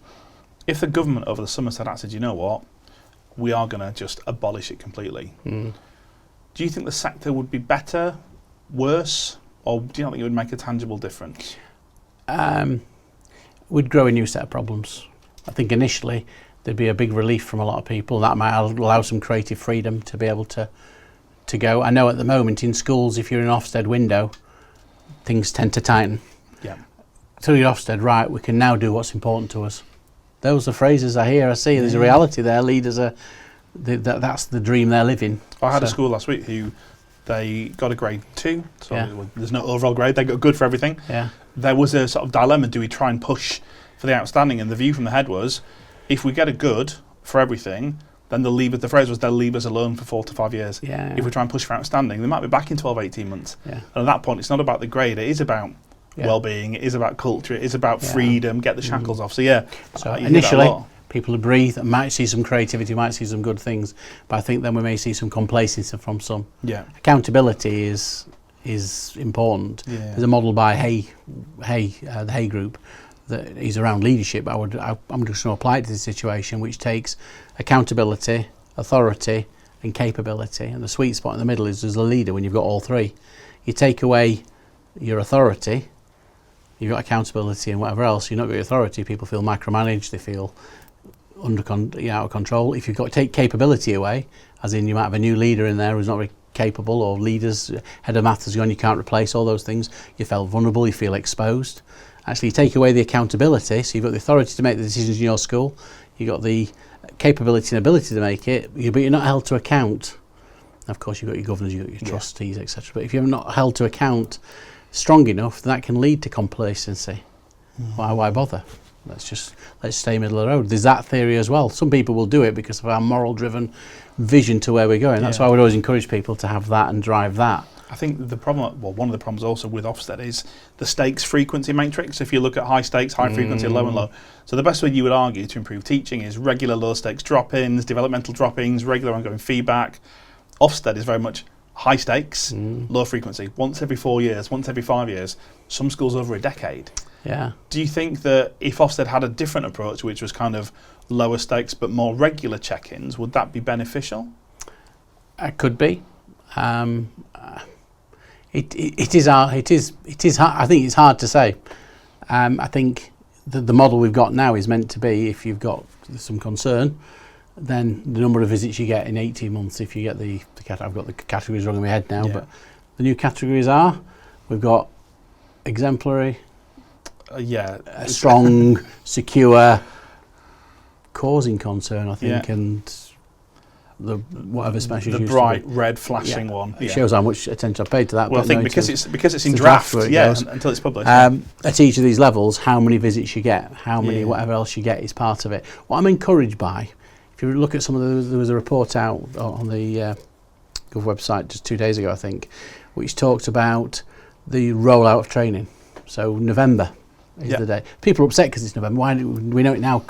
If the government over the summer said, actually, you know what, we are going to just abolish it completely, do you think the sector would be better, worse, or do you not think it would make a tangible difference? We'd grow a new set of problems. I think initially there'd be a big relief from a lot of people. That might allow some creative freedom to be able to go. I know at the moment in schools, if you're in an Ofsted window, things tend to tighten. Through your Ofsted, right, we can now do what's important to us. Those are phrases I hear, I see. There's a reality there. Leaders that's the dream they're living. I had a school last week who they got a grade 2, so there's no overall grade, they got good for everything. There was a sort of dilemma, do we try and push for the outstanding? And the view from the head was, if we get a good for everything, then they'll leave us, the phrase was they'll leave us alone for 4 to 5 years. Yeah. If we try and push for outstanding, they might be back in 12, 18 months. Yeah. And at that point, it's not about the grade, it is about well-being, it is about culture, it is about freedom, get the shackles off. So so initially, people will breathe and might see some creativity, might see some good things, but I think then we may see some complacency from some. Yeah. Accountability is important. Yeah. There's a model by the Hay Group that is around leadership. I'm just going to apply it to this situation, which takes accountability, authority, and capability. And the sweet spot in the middle is as a leader when you've got all three. You take away your authority, you've got accountability and whatever else. You've not got your authority. People feel micromanaged. They feel out of control. If you've got take capability away, as in you might have a new leader in there who's not very capable, or leaders, head of maths has gone, you can't replace all those things. You feel vulnerable. You feel exposed. Actually, you take away the accountability, so you've got the authority to make the decisions in your school. You've got the capability and ability to make it, but you're not held to account. Of course, you've got your governors, you've got your trustees, etc. But if you're not held to account strong enough, that can lead to complacency. Why bother? Let's stay middle of the road. There's that theory as well. Some people will do it because of our moral-driven vision to where we're going. That's why I would always encourage people to have that and drive that. I think the problem, one of the problems also with Ofsted is the stakes frequency matrix. If you look at high stakes, high frequency, low and low. So the best way you would argue to improve teaching is regular low stakes drop-ins, developmental drop-ins, regular ongoing feedback. Ofsted is very much high stakes, low frequency, once every 4 years, once every 5 years, some schools over a decade. Yeah. Do you think that if Ofsted had a different approach, which was kind of lower stakes but more regular check-ins, would that be beneficial? It could be. It is hard. I think it's hard to say. I think the model we've got now is meant to be, if you've got some concern, then the number of visits you get in 18 months. If you get I've got the categories wrong in my head now, but the new categories are, we've got exemplary, strong, secure, causing concern, I think, and the whatever special the bright red flashing one. It shows how much attention I paid to that. Well, I think because it's in draft, until it's published. At each of these levels, how many visits you get, how many whatever else you get is part of it. What I'm encouraged by, if you look at some of there was a report out on the Gov website just 2 days ago, I think, which talked about the rollout of training. So November is the day. People are upset because it's November. Why do we know it now?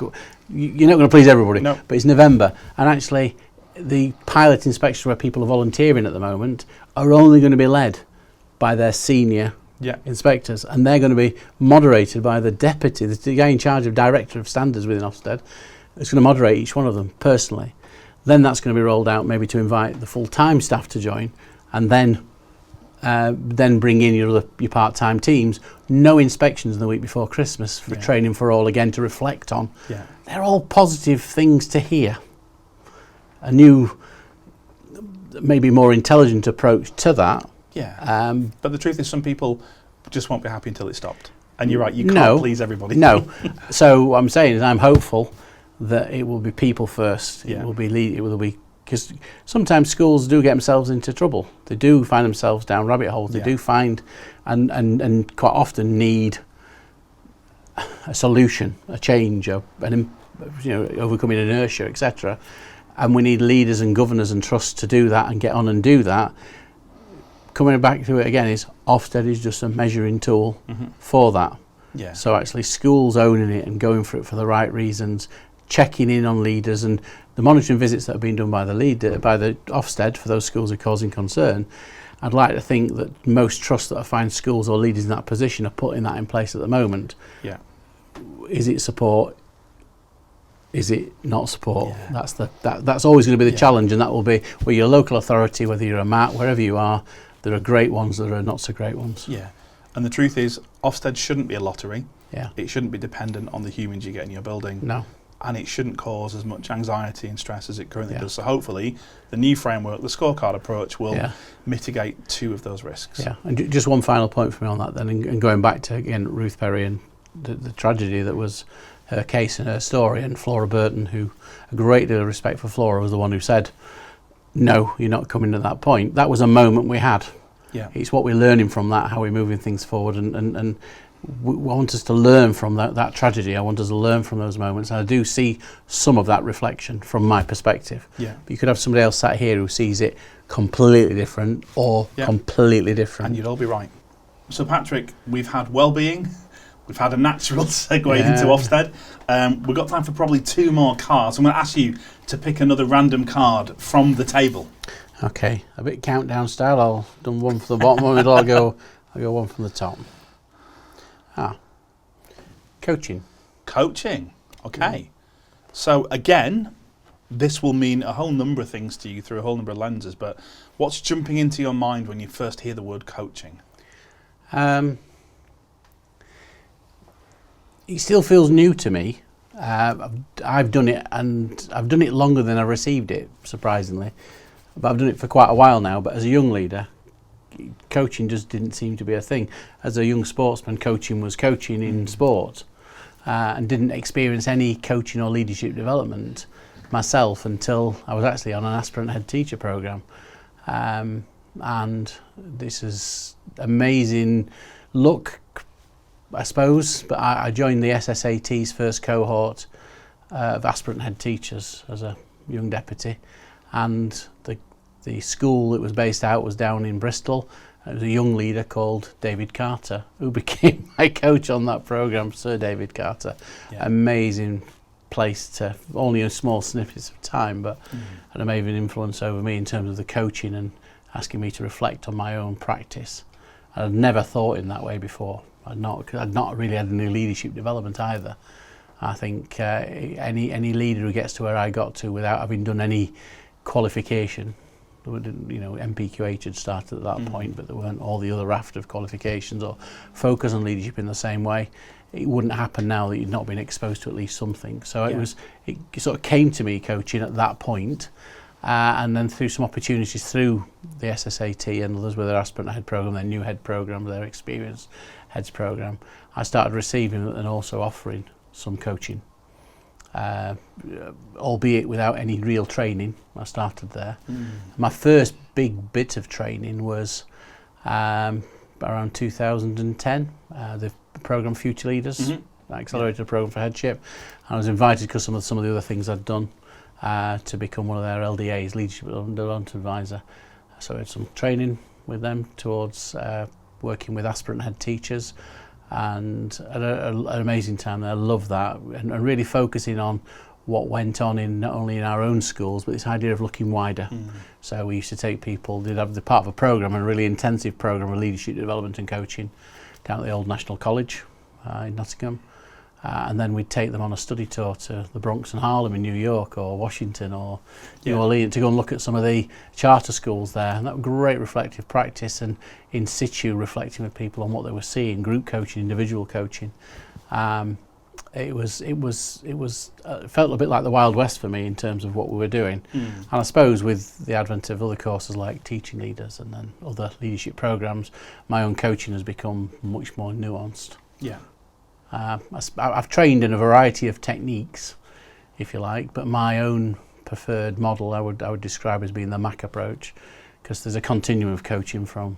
You're not going to please everybody, but it's November, and actually, the pilot inspections where people are volunteering at the moment are only going to be led by their senior inspectors, and they're going to be moderated by the deputy, the guy in charge of director of standards within Ofsted. It's going to moderate each one of them personally. Then that's going to be rolled out maybe to invite the full-time staff to join, and then bring in your part-time teams. No inspections in the week before Christmas for training for all again to reflect on. They're all positive things to hear. A new, maybe more intelligent approach to that. But the truth is, some people just won't be happy until it's stopped. And you're right, you can't please everybody. No. So what I'm saying is, I'm hopeful that it will be people first. It will be because sometimes schools do get themselves into trouble. They do find themselves down rabbit holes. They do find and quite often need a solution, a change, overcoming inertia, etc. And we need leaders and governors and trusts to do that and get on and do that. Coming back to it again, is Ofsted is just a measuring tool for that. So actually schools owning it and going for it for the right reasons, checking in on leaders, and the monitoring visits that have been done by the Ofsted for those schools who are causing concern. I'd like to think that most trusts that find schools or leaders in that position are putting that in place at the moment. Is it support? Is it not support? That's always going to be the challenge, and that will be where your local authority, whether you're a MAT, wherever you are, there are great ones, there are not so great ones. And the truth is, Ofsted shouldn't be a lottery. Yeah. It shouldn't be dependent on the humans you get in your building. No. And it shouldn't cause as much anxiety and stress as it currently does. So hopefully the new framework, the scorecard approach, will mitigate 2 of those risks. Yeah, and just one final point for me on that then, and going back to, again, Ruth Perry and the tragedy that was her case and her story, and Flora Burton, who, a great deal of respect for Flora, was the one who said, no, you're not coming to that point. That was a moment we had. Yeah. It's what we're learning from that, how we're moving things forward, and want us to learn from that tragedy. I want us to learn from those moments. And I do see some of that reflection from my perspective. Yeah. But you could have somebody else sat here who sees it completely different or completely different. And you'd all be right. So Patrick, we've had wellbeing, we've had a natural segue into Ofsted. We've got time for probably 2 more cards. I'm going to ask you to pick another random card from the table. Okay, a bit countdown style. I'll done one from the bottom, one middle. I'll go one from the top. Coaching. Coaching. Okay. So again, this will mean a whole number of things to you through a whole number of lenses. But what's jumping into your mind when you first hear the word coaching? It still feels new to me. I've done it, and I've done it longer than I received it, surprisingly. But I've done it for quite a while now. But as a young leader, coaching just didn't seem to be a thing. As a young sportsman, coaching was coaching in sport, and didn't experience any coaching or leadership development myself until I was actually on an aspirant head teacher program. And this is amazing luck, I suppose, but I joined the SSAT's first cohort of aspirant head teachers as a young deputy, and the school it was based out was down in Bristol. It was a young leader called David Carter who became my coach on that program, Sir David Carter. Yeah. Amazing place to, only a small snippets of time, but an amazing influence over me in terms of the coaching and asking me to reflect on my own practice. I'd never thought in that way before. I'd not really had any leadership development either. I think any leader who gets to where I got to without having done any qualification, MPQH had started at that point, but there weren't all the other raft of qualifications or focus on leadership in the same way. It wouldn't happen now that you'd not been exposed to at least something. So it sort of came to me, coaching, at that point. And then through some opportunities through the SSAT and others with their aspirant head program, their new head program, their experienced heads program, I started receiving and also offering some coaching, albeit without any real training. I started there. My first big bit of training was around 2010, the program Future Leaders, accelerated program for headship. I was invited because some of the other things I'd done to become one of their LDAs, Leadership Development Advisor. So I had some training with them towards working with aspirant head teachers, and had an amazing time. I loved that, and really focusing on what went on in not only in our own schools, but this idea of looking wider. So we used to take people, did have the part of a program, a really intensive program of leadership development and coaching down at the old National College in Nottingham. And then we'd take them on a study tour to the Bronx and Harlem in New York or Washington or New Orleans to go and look at some of the charter schools there. And that was great reflective practice and in situ reflecting with people on what they were seeing, group coaching, individual coaching. It felt a bit like the Wild West for me in terms of what we were doing. And I suppose with the advent of other courses like teaching leaders and then other leadership programs, my own coaching has become much more nuanced. Yeah. I've trained in a variety of techniques, if you like, but my own preferred model I would describe as being the MAC approach, because there's a continuum of coaching from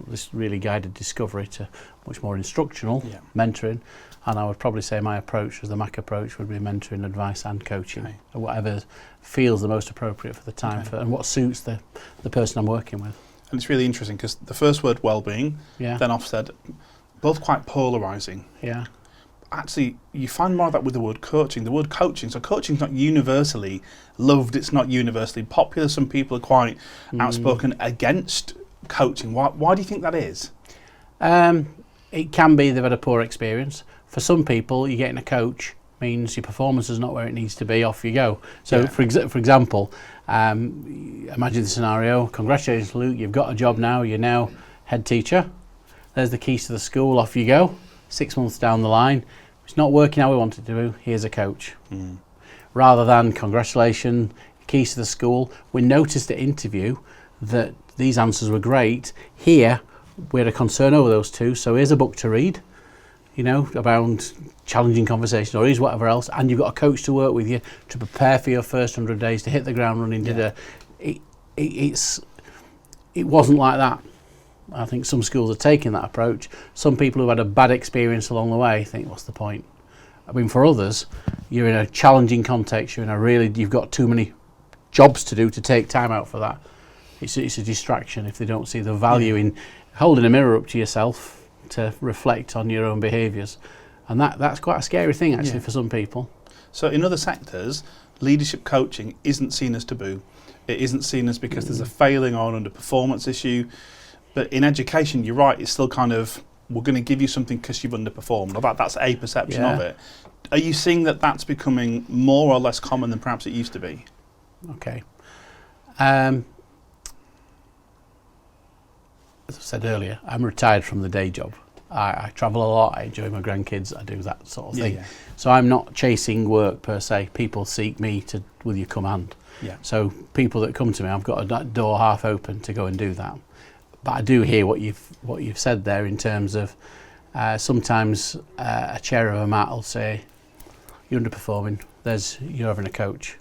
this really guided discovery to much more instructional, mentoring, and I would probably say my approach as the MAC approach would be mentoring, advice and coaching, or whatever feels the most appropriate for the time and what suits the person I'm working with. And it's really interesting because the first word wellbeing, then Ofsted, both quite polarising. Yeah. Actually, you find more of that with the word coaching. The word coaching, so coaching's not universally loved, it's not universally popular. Some people are quite outspoken against coaching. Why do you think that is? It can be they've had a poor experience. For some people, you getting a coach means your performance is not where it needs to be, off you go. So for example, imagine the scenario, congratulations Luke, you've got a job now, you're now head teacher. There's the keys to the school, off you go. 6 months down the line, it's not working how we want it to do, here's a coach. Rather than, congratulations, keys to the school, we noticed at interview that these answers were great. Here, we had a concern over those two, so here's a book to read, about challenging conversation, or here's whatever else, and you've got a coach to work with you to prepare for your first 100 days, to hit the ground running. It wasn't like that. I think some schools are taking that approach. Some people who've had a bad experience along the way think, what's the point? I mean, for others, you're in a challenging context, you've got too many jobs to do to take time out for that. It's a distraction if they don't see the value in holding a mirror up to yourself to reflect on your own behaviours. And that's quite a scary thing, actually, for some people. So in other sectors, leadership coaching isn't seen as taboo. It isn't seen as because there's a failing or an underperformance issue. But in education, you're right, it's still kind of, we're going to give you something because you've underperformed. Or that's a perception of it. Are you seeing that that's becoming more or less common than perhaps it used to be? Okay. As I said earlier, I'm retired from the day job. I travel a lot, I enjoy my grandkids, I do that sort of thing. So I'm not chasing work per se. People seek me to, will you come and? So people that come to me, I've got a door half open to go and do that. But I do hear what you've said there in terms of sometimes a chair of a mat will say, you're underperforming, you're having a coach.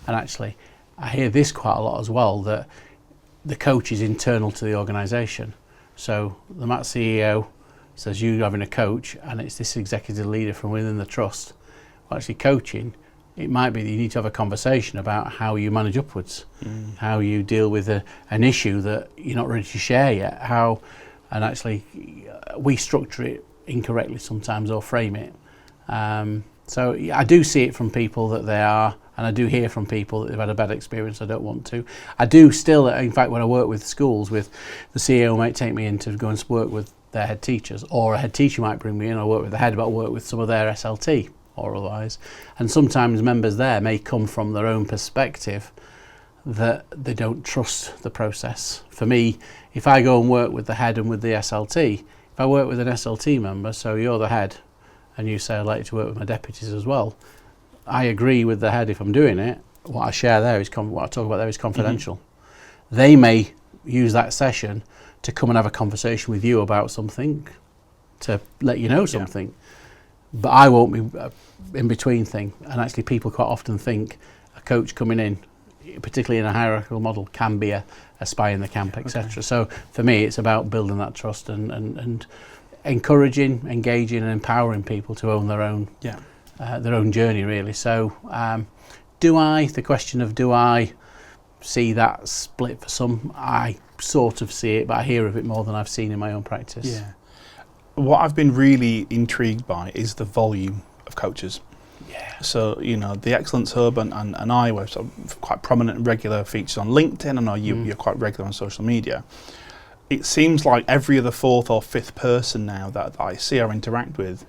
And actually, I hear this quite a lot as well, that the coach is internal to the organisation. So the MAT CEO says you're having a coach, and it's this executive leader from within the trust. Well, actually coaching, it might be that you need to have a conversation about how you manage upwards, how you deal with an issue that you're not ready to share yet, and actually we structure it incorrectly sometimes or frame it. So I do see it from people that they are, and I do hear from people that they've had a bad experience. I don't want to. I do still, in fact, when I work with schools, with the CEO might take me in to go and work with their head teachers, or a head teacher might bring me in, or work with the head, but I'll work with some of their SLT or otherwise. And sometimes members there may come from their own perspective that they don't trust the process. For me, if I go and work with the head and with the SLT, if I work with an SLT member, so you're the head, and you say I'd like to work with my deputies as well, I agree with the head if I'm doing it. What I share there is what I talk about there is confidential. They may use that session to come and have a conversation with you about something, to let you know something, but I won't be in between thing. And actually, people quite often think a coach coming in, particularly in a hierarchical model, can be a spy in the camp, etc. So for me, it's about building that trust and encouraging, engaging, and empowering people to own their own journey, really. So the question of do I see that split for some? I sort of see it, but I hear of it more than I've seen in my own practice. Yeah. What I've been really intrigued by is the volume of coaches. Yeah. So, the Excellence Hub and I were sort of quite prominent and regular features on LinkedIn. I know you're quite regular on social media. It seems like every other fourth or fifth person now that I see or interact with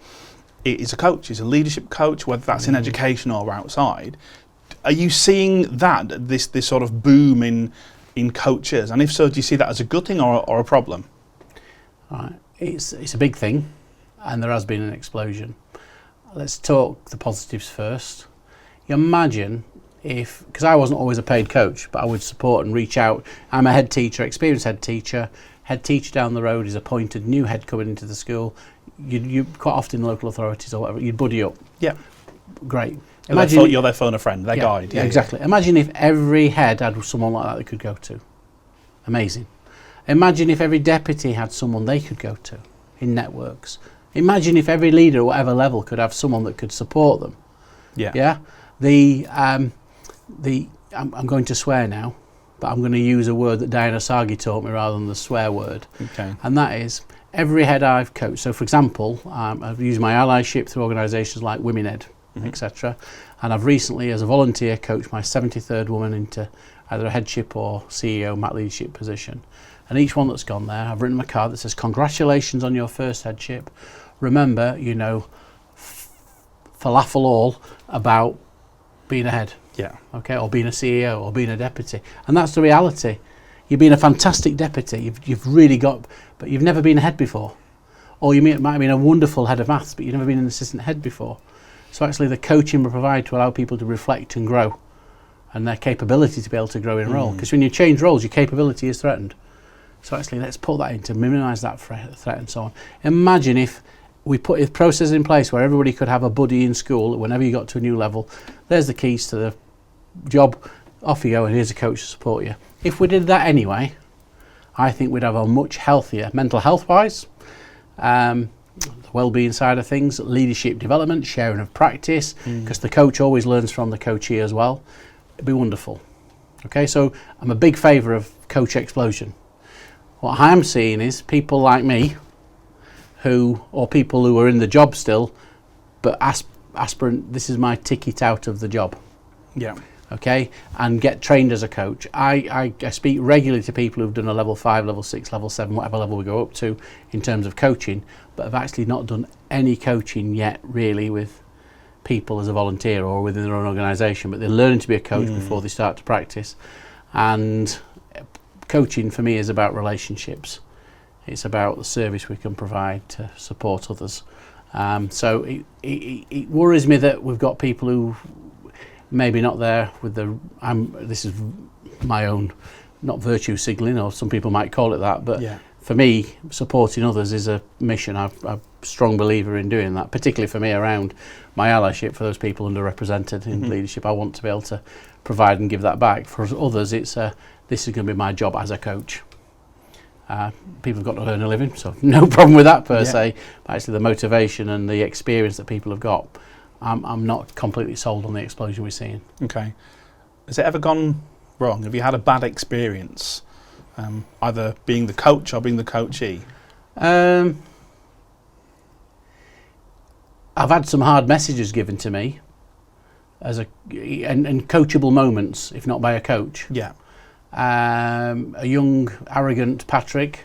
is a coach, is a leadership coach, whether that's in education or outside. Are you seeing that, this sort of boom in coaches? And if so, do you see that as a good thing or a problem? Right. It's a big thing, and there has been an explosion. Let's talk the positives first. You imagine if, because I wasn't always a paid coach, but I would support and reach out. I'm a head teacher, experienced head teacher. Head teacher down the road is appointed, new head coming into the school. You quite often local authorities or whatever, you'd buddy up. Yeah. Great. Imagine you're their phone a friend, their guide. Yeah, exactly. Imagine if every head had someone like that they could go to. Amazing. Imagine if every deputy had someone they could go to in networks. Imagine if every leader at whatever level could have someone that could support them. Yeah. I'm going to swear now, but I'm going to use a word that Diana Sagi taught me rather than the swear word. Okay. And that is every head I've coached. So, for example, I've used my allyship through organisations like Women Ed, etc. And I've recently, as a volunteer, coached my 73rd woman into either a headship or CEO MAT leadership position. And each one that's gone there, I've written a card that says, congratulations on your first headship. Remember, falafel all about being a head. Yeah. Okay, or being a CEO or being a deputy. And that's the reality. You've been a fantastic deputy. You've really got, but you've never been a head before. Or you might have been a wonderful head of maths, but you've never been an assistant head before. So actually the coaching we provide to allow people to reflect and grow, and their capability to be able to grow in role. Because when you change roles, your capability is threatened. So actually, let's put that in to minimise that threat and so on. Imagine if we put a process in place where everybody could have a buddy in school whenever you got to a new level. There's the keys to the job. Off you go, and here's a coach to support you. If we did that anyway, I think we'd have a much healthier mental health wise, the wellbeing side of things, leadership development, sharing of practice, because the coach always learns from the coachee as well. It'd be wonderful. Okay, so I'm a big favour of coach explosion. What I'm seeing is people like me or people who are in the job still, but aspirant, this is my ticket out of the job. Yeah. Okay, and get trained as a coach. I speak regularly to people who've done a level 5, level 6, level 7, whatever level we go up to in terms of coaching, but have actually not done any coaching yet really with people as a volunteer or within their own organisation, but they're learning to be a coach before they start to practice. And coaching for me is about relationships. It's about the service we can provide to support others. So it worries me that we've got people who maybe not there with this is my own, not virtue signalling, or some people might call it that, but for me, supporting others is a mission. I'm a strong believer in doing that, particularly for me around my allyship for those people underrepresented in leadership. I want to be able to provide and give that back. For others, this is going to be my job as a coach. People have got to earn a living, so no problem with that per se. But actually the motivation and the experience that people have got, I'm not completely sold on the explosion we're seeing. Okay. Has it ever gone wrong? Have you had a bad experience, either being the coach or being the coachee? I've had some hard messages given to me and coachable moments, if not by a coach. Yeah. A young, arrogant Patrick,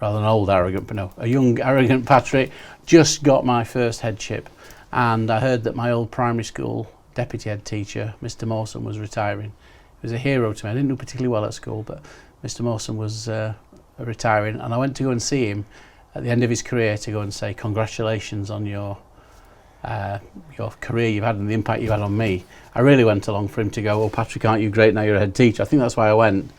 rather than old arrogant, but no, a young, arrogant Patrick just got my first headship, and I heard that my old primary school deputy head teacher, Mr. Mawson, was retiring. He was a hero to me. I didn't do particularly well at school, but Mr. Mawson was retiring, and I went to go and see him at the end of his career to go and say congratulations on your career you've had and the impact you've had on me. I really went along for him to go, oh Patrick, aren't you great, now you're a head teacher. I think that's why I went.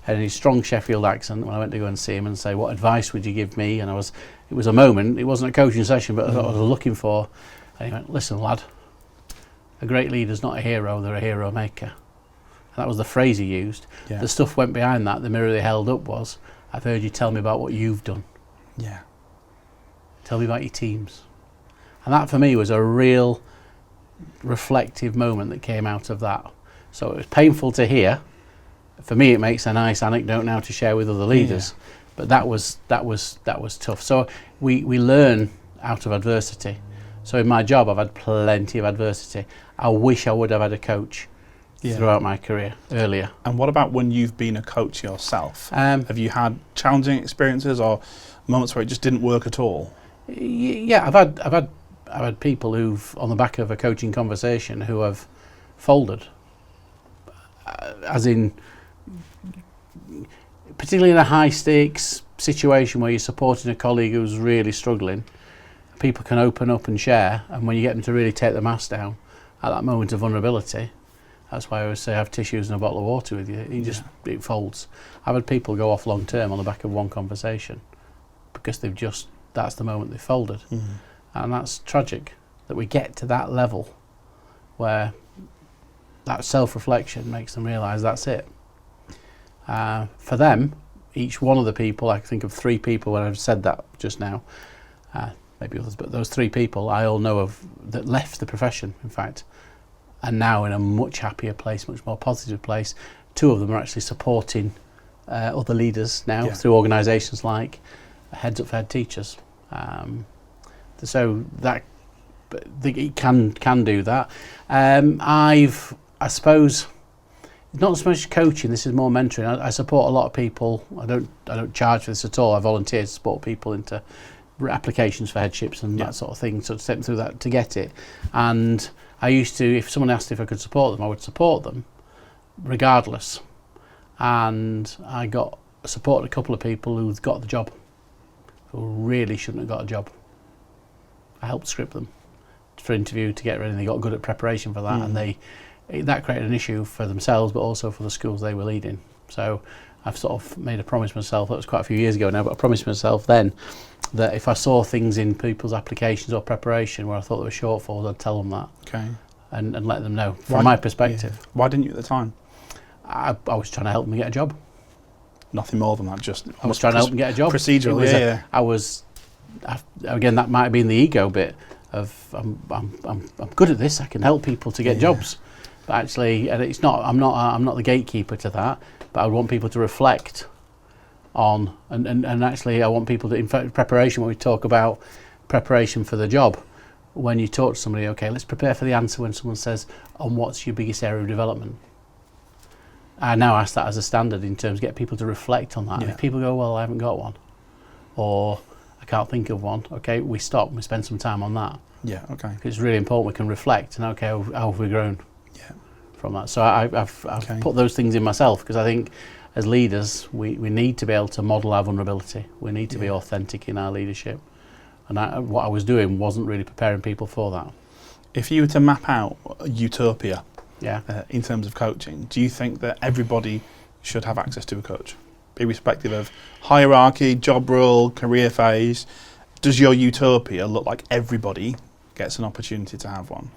And his strong Sheffield accent, when I went to go and see him and say, what advice would you give me? And it was a moment, it wasn't a coaching session, but I thought I was looking for. And he went, listen lad, a great leader's not a hero, they're a hero maker. And that was the phrase he used. Yeah. The stuff went behind that, the mirror they held up was, I've heard you tell me about what you've done. Yeah. Tell me about your teams. And that for me was a real reflective moment that came out of that. So it was painful to hear. For me, it makes a nice anecdote now to share with other leaders. Yeah. But that was tough. So we learn out of adversity. So in my job, I've had plenty of adversity. I wish I would have had a coach throughout my career earlier. And what about when you've been a coach yourself? Have you had challenging experiences or moments where it just didn't work at all? Yeah, I've had people who've, on the back of a coaching conversation, who have folded. As in, particularly in a high stakes situation where you're supporting a colleague who's really struggling, people can open up and share, and when you get them to really take the mask down at that moment of vulnerability, that's why I always say have tissues and a bottle of water with you. It folds. I've had people go off long term on the back of one conversation because that's the moment they folded. And that's tragic that we get to that level where that self-reflection makes them realise that's it. For them, each one of the people, I think of 3 people when I've said that just now, maybe others, but those 3 people I all know of that left the profession, in fact, and now in a much happier place, much more positive place. 2 of them are actually supporting other leaders now through organisations like Heads Up for Head Teachers. So that it can do that. I suppose not so much coaching. This is more mentoring. I support a lot of people. I don't charge for this at all. I volunteer to support people into applications for headships and that sort of thing. So to step them through that to get it. And I used to, if someone asked if I could support them, I would support them, regardless. And I supported a couple of people who got the job, who really shouldn't have got a job. I helped script them for interview to get ready, and they got good at preparation for that, and that created an issue for themselves, but also for the schools they were leading. So I've sort of made a promise myself, that was quite a few years ago now, but I promised myself then that if I saw things in people's applications or preparation where I thought there were shortfalls, I'd tell them that. Okay. And let them know from my perspective. Why didn't you at the time? I was trying to help them get a job. Nothing more than that. Just I was trying to help them get a job. Procedural, Again, that might have been the ego bit of I'm good at this. I can help people to get jobs. But actually, and it's not. I'm not the gatekeeper to that. But I would want people to reflect on, and actually, I want people to, in fact, preparation. When we talk about preparation for the job, when you talk to somebody, okay, let's prepare for the answer when someone says, "On what's your biggest area of development?" I now ask that as a standard in terms of get people to reflect on that. And if people go, "Well, I haven't got one," or "I can't think of one," okay, we stop and we spend some time on that. Yeah, okay. It's really important we can reflect and okay, how have we grown from that? So I've put those things in myself because I think as leaders we need to be able to model our vulnerability. We need to be authentic in our leadership. And what I was doing wasn't really preparing people for that. If you were to map out utopia Yeah. In terms of coaching, do you think that everybody should have access to a coach, irrespective of hierarchy, job role, career phase? Does your utopia look like everybody gets an opportunity to have one?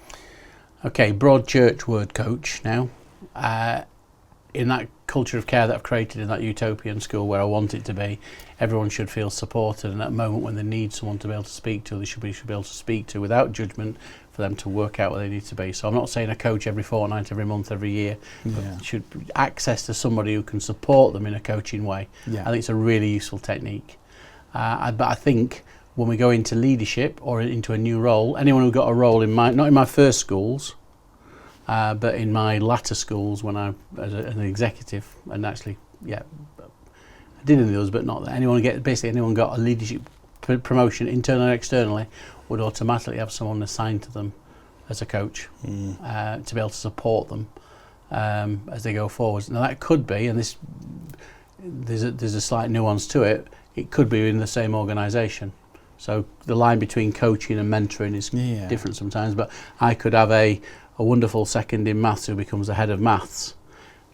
Okay, broad church word coach now. In that culture of care that I've created in that utopian school where I want it to be, everyone should feel supported, and at a moment when they need someone to be able to speak to, they should be able to speak to without judgment for them to work out where they need to be. So I'm not saying a coach every fortnight, every month, every year, but should access to somebody who can support them in a coaching way. I think it's a really useful technique. But I think when we go into leadership or into a new role, anyone who got a role in not in my first schools, but in my latter schools when I as an executive, and actually, I did in the others, but not that anyone got a leadership promotion internally or externally would automatically have someone assigned to them as a coach to be able to support them as they go forward. Now that could be, and there's a slight nuance to it. It could be in the same organisation. So the line between coaching and mentoring is different sometimes. But I could have a wonderful second in maths who becomes the head of maths.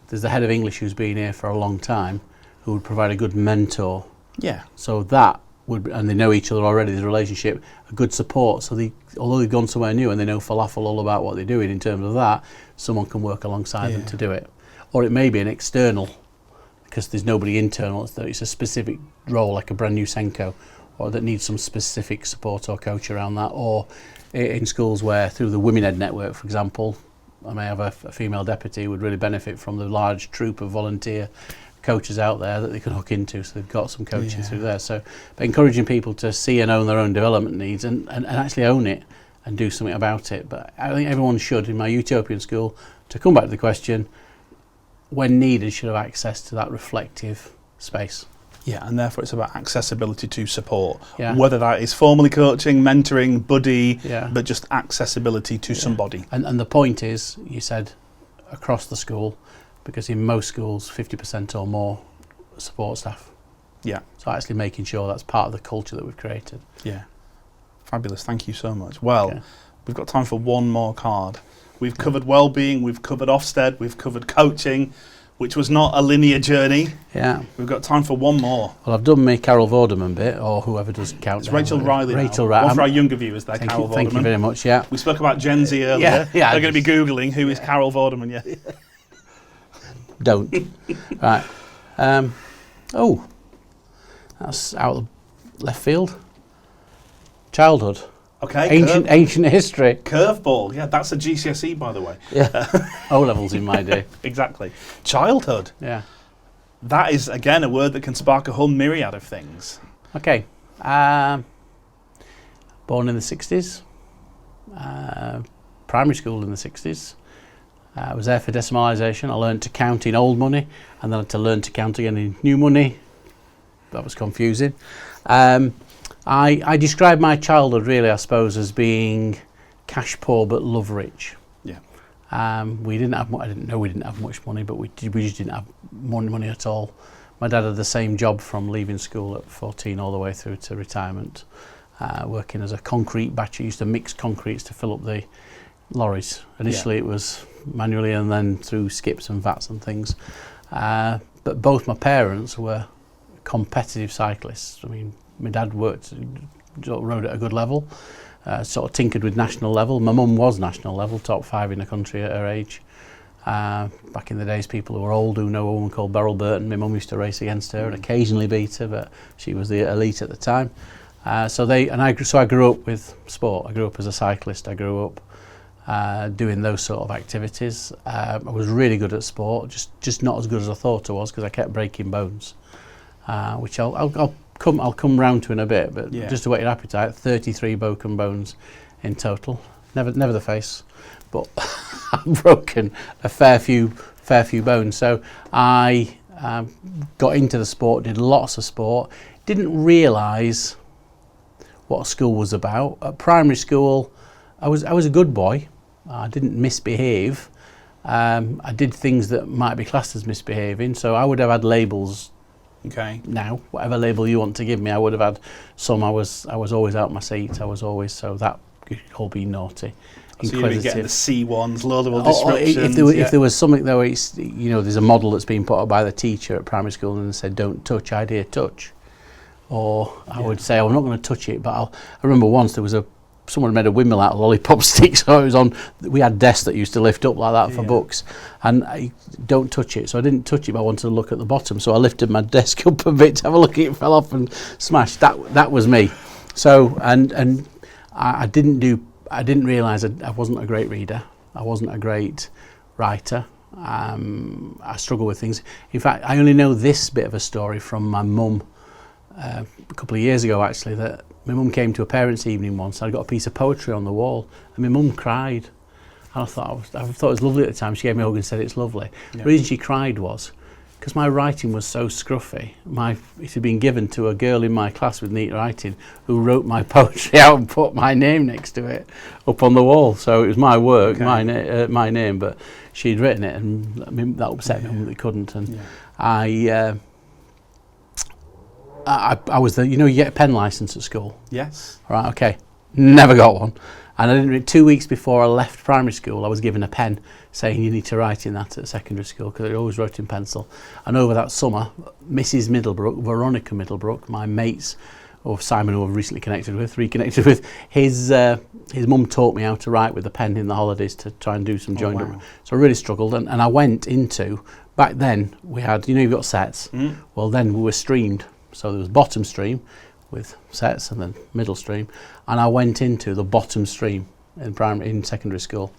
There's the head of English who's been here for a long time who would provide a good mentor. Yeah. So that would, and they know each other already, there's a relationship, a good support. So although they've gone somewhere new and they know falafel all about what they're doing in terms of that, someone can work alongside them to do it. Or it may be an external, because there's nobody internal, it's a specific role like a brand new Senko, or that needs some specific support or coach around that. Or in schools where through the Women Ed Network, for example, I may have a female deputy who would really benefit from the large troop of volunteer coaches out there that they can hook into, so they've got some coaching through there. So by encouraging people to see and own their own development needs and actually own it and do something about it. But I think everyone should, in my utopian school, to come back to the question, when needed, should have access to that reflective space. Yeah, and therefore it's about accessibility to support, whether that is formally coaching, mentoring, buddy, but just accessibility to somebody. And the point is, you said across the school, because in most schools 50% or more support staff. Yeah. So actually making sure that's part of the culture that we've created. Yeah. Fabulous, thank you so much. Well, we've got time for one more card. We've covered wellbeing, we've covered Ofsted, we've covered coaching, which was not a linear journey. Yeah. We've got time for one more. Well, I've done my Carol Vorderman bit, or whoever does count. It's Rachel Riley. Rachel Riley. One for our younger viewers there, Carol Vorderman. Thank you very much, We spoke about Gen Z earlier. They're going to be Googling who is Carol Vorderman, Don't. Right. That's out of left field. Childhood. Okay. Ancient history. Curveball. Yeah, that's a GCSE, by the way. Yeah. O-levels in my day. Exactly. Childhood. Yeah. That is, again, a word that can spark a whole myriad of things. Okay. Born in the 60s. Primary school in the 60s. I was there for decimalisation. I learned to count in old money and then I had to learn to count again in new money. That was confusing. I describe my childhood really, I suppose, as being cash poor but love rich. Yeah. We didn't have. I didn't know we didn't have much money, but we just didn't have money at all. My dad had the same job from leaving school at 14 all the way through to retirement, working as a concrete batcher. Used to mix concretes to fill up the lorries. Initially it was manually and then through skips and vats and things. But both my parents were competitive cyclists. I mean, my dad rode at a good level, sort of tinkered with national level. My mum was national level, top 5 in the country at her age. Back in the days, people who were old who know a woman called Beryl Burton. My mum used to race against her and occasionally beat her, but she was the elite at the time. So I grew up with sport. I grew up as a cyclist. I grew up doing those sort of activities. I was really good at sport, just not as good as I thought I was, because I kept breaking bones, which I'll come round to in a bit. But just to whet your appetite, 33 broken bones in total. Never the face, but I've broken a fair few bones. So I got into the sport, did lots of sport, didn't realise what school was about. At primary school, I was a good boy. I didn't misbehave. I did things that might be classed as misbehaving, so I would have had labels. Okay. Now, whatever label you want to give me, I would have had some. I was always out my seat. I was always, so that could all be naughty. So you'd be getting the C1s, laudable disruptions. If there was something though, it's, there's a model that's been put up by the teacher at primary school and said, "Don't touch," I'd hear touch. Or I would say, "I'm not going to touch it," but I remember once there was someone made a windmill out of lollipop sticks, so it was on. We had desks that used to lift up like that for books, and I don't touch it. So I didn't touch it, but I wanted to look at the bottom. So I lifted my desk up a bit to have a look. It fell off and smashed. That was me. So and I didn't realise I wasn't a great reader. I wasn't a great writer. I struggle with things. In fact, I only know this bit of a story from my mum. A couple of years ago, actually, that my mum came to a parents' evening once. I got a piece of poetry on the wall, and my mum cried. And I thought it was lovely at the time. She gave me a hug and said it's lovely. The reason she cried was because my writing was so scruffy. It had been given to a girl in my class with neat writing who wrote my poetry out and put my name next to it up on the wall. So it was my work, my name, but she'd written it, and I mean, that upset me that they couldn't. And I was the, you get a pen license at school. Yes. Right, okay. Never got one. And I didn't. 2 weeks before I left primary school, I was given a pen saying you need to write in that at secondary school, because I always wrote in pencil. And over that summer, Mrs. Middlebrook, Veronica Middlebrook, my mates, or Simon, who I've recently reconnected with, his mum taught me how to write with a pen in the holidays to try and do some joined up. So I really struggled, and I went into, back then we had, you've got sets. Well, then we were streamed. So there was bottom stream with sets and then middle stream, and I went into the bottom stream in secondary school.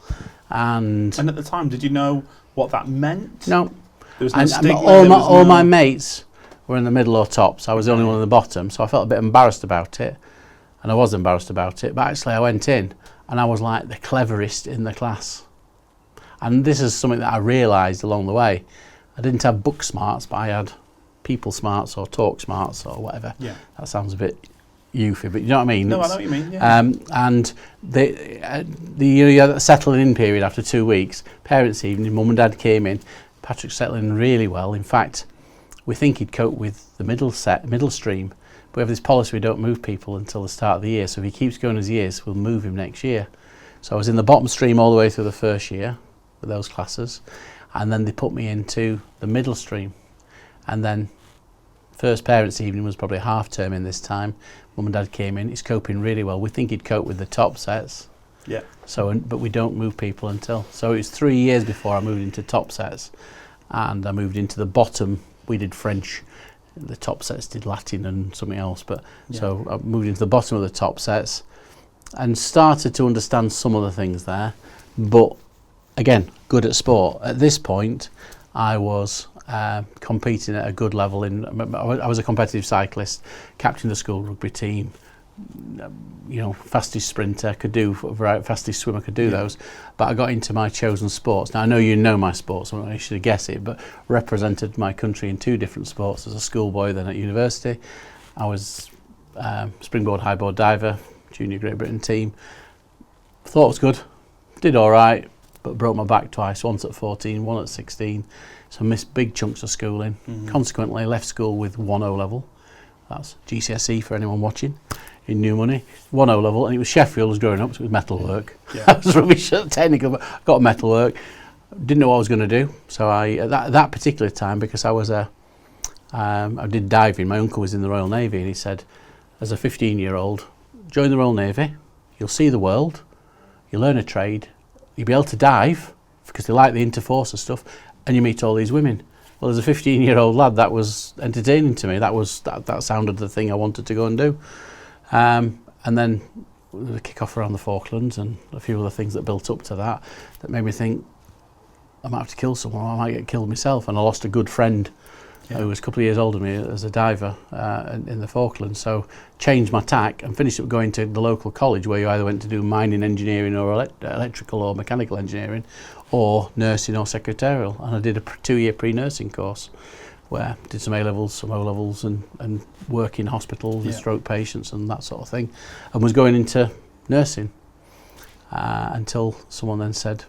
And at the time, did you know what that meant? No. There was no stigma, all my mates were in the middle or top, so I was the only one in the bottom, so I felt a bit embarrassed about it, and I was embarrassed about it, but actually I went in and I was like the cleverest in the class. And this is something that I realised along the way. I didn't have book smarts, but I had people smarts or talk smarts or whatever. Yeah. That sounds a bit youthy, but you know what I mean? No, I know what you mean, yeah. And you had a settling in period after 2 weeks. Parents' evening, mum and dad came in. Patrick's settling really well. In fact, we think he'd cope with the middle stream, but we have this policy we don't move people until the start of the year. So if he keeps going as he is, we'll move him next year. So I was in the bottom stream all the way through the first year with those classes, and then they put me into the middle stream. And then first parents' evening was probably half term in this time. Mum and dad came in. He's coping really well. We think he'd cope with the top sets. Yeah. So, but we don't move people until. So it was 3 years before I moved into top sets, and I moved into the bottom. We did French. The top sets did Latin and something else. But so I moved into the bottom of the top sets, and started to understand some of the things there. But again, good at sport. At this point, I was competing at a good level. I was a competitive cyclist, captain of the school rugby team, fastest sprinter, could do fastest swimmer, could do those. But I got into my chosen sports. Now I know you know my sports, so I should guess it, but represented my country in 2 different sports as a schoolboy, then at university. I was springboard, highboard diver, junior Great Britain team. Thought it was good, did all right, but broke my back twice, once at 14, one at 16. So missed big chunks of schooling. Consequently, left school with 1 O level. That's GCSE for anyone watching in new money. 1 O level, and it was Sheffield. I was growing up, so it was metalwork. I was rubbish at technical, but got metalwork. Didn't know what I was going to do. So at that particular time, because I did diving. My uncle was in the Royal Navy, and he said, as a 15-year-old, join the Royal Navy. You'll see the world. You'll learn a trade. You'll be able to dive because they like the interforce stuff, and you meet all these women. Well, as a 15-year-old lad, that was entertaining to me. That sounded the thing I wanted to go and do. And then the kick-off around the Falklands and a few other things that built up to that made me think, I might have to kill someone, I might get killed myself. And I lost a good friend who was a couple of years older than me as a diver in the Falklands. So changed my tack and finished up going to the local college, where you either went to do mining engineering or electrical or mechanical engineering, or nursing or secretarial. And I did a 2-year pre-nursing course where I did some A-levels, some O-levels, and work in hospitals with stroke patients and that sort of thing, and was going into nursing until someone then said,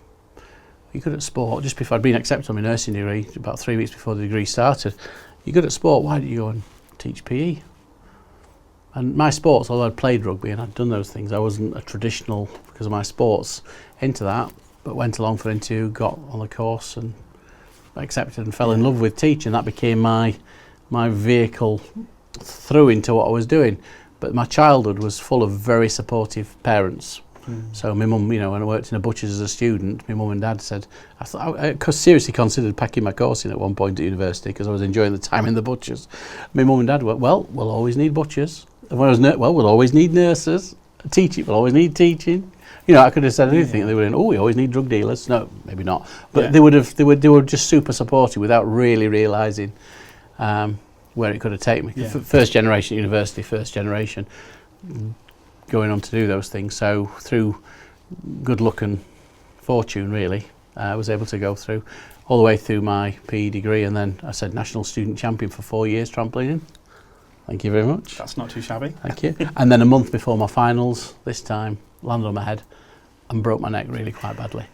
"You're good at sport." Just before I'd been accepted on my nursing degree, about 3 weeks before the degree started, "You're good at sport, why don't you go and teach PE?" And my sports, although I'd played rugby and I'd done those things, I wasn't a traditional, because of my sports, into that, but went along for an interview, got on the course and accepted and fell in love with teaching. That became my vehicle through into what I was doing. But my childhood was full of very supportive parents. So my mum, when I worked in a butcher's as a student, my mum and dad said, I seriously considered packing my course in at one point at university because I was enjoying the time in the butcher's. My mum and dad went, "Well, we'll always need butchers." And when I was we'll always need nurses. Teaching, we'll always need teaching. I could have said anything. And they were we always need drug dealers. No, maybe not. But they were just super supportive without really realising where it could have taken me. First generation university, first generation, going on to do those things. So through good luck and fortune, really, I was able to go through all the way through my PE degree, and then I said national student champion for 4 years trampolining. Thank you very much. That's not too shabby. Thank you. And then a month before my finals, this time, landed on my head and broke my neck really quite badly.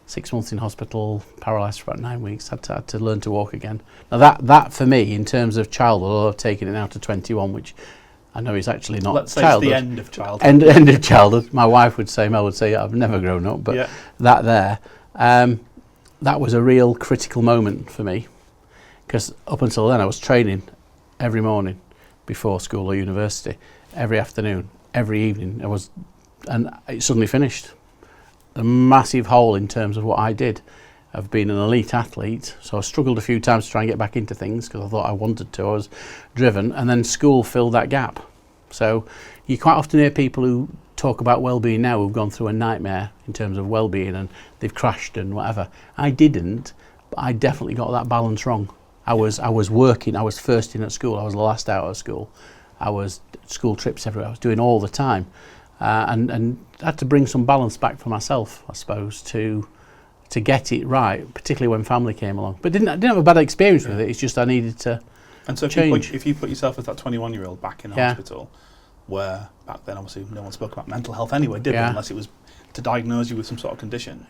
6 months in hospital, paralysed for about 9 weeks, had to learn to walk again. Now that for me, in terms of childhood, although I've taken it now to 21, which I know is actually not Let's say childhood. it's the end of childhood. End of childhood. My wife would say, Mel would say, I've never grown up, but that was a real critical moment for me, because up until then I was training every morning before school or university, every afternoon, every evening. And it suddenly finished. A massive hole in terms of what I did. I've been an elite athlete, so I struggled a few times to try and get back into things because I thought I wanted to. I was driven, and then school filled that gap. So you quite often hear people who talk about well-being now who've gone through a nightmare in terms of well-being and they've crashed and whatever. I didn't, but I definitely got that balance wrong. I was working, I was first in at school, I was the last out of school, I was school trips everywhere, I was doing all the time, and I had to bring some balance back for myself, I suppose, to get it right, particularly when family came along. But I didn't have a bad experience with it, it's just I needed to change. If you put yourself as that 21-year-old back in a hospital, where back then obviously no one spoke about mental health anyway, did they, unless it was to diagnose you with some sort of condition.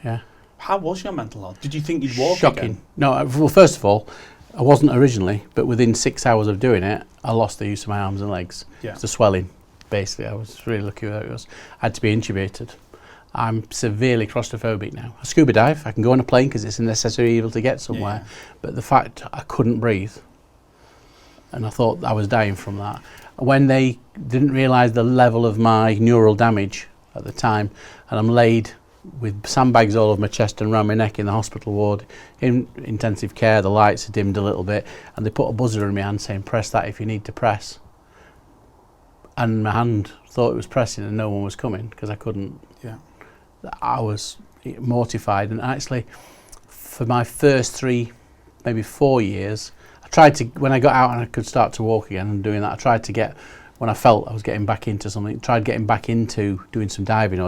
How was your mental health? Did you think you'd walk Shocking. again? No, well, first of all, I wasn't originally, but within 6 hours of doing it, I lost the use of my arms and legs. It's the swelling, basically. I was really lucky with it. I had to be intubated. I'm severely claustrophobic now. I scuba dive, I can go on a plane because it's a necessary evil to get somewhere, but the fact I couldn't breathe, and I thought I was dying from that. When they didn't realise the level of my neural damage at the time, and I'm laid with sandbags all over my chest and around my neck in the hospital ward in intensive care, the lights are dimmed a little bit, and they put a buzzer in my hand saying press that if you need to press, and my hand thought it was pressing and no one was coming because I couldn't. I was mortified, and actually for my first 3, maybe 4 years, I tried to, when I got out and I could start to walk again and doing that, I tried to get, when I felt I was getting back into something, tried getting back into doing some diving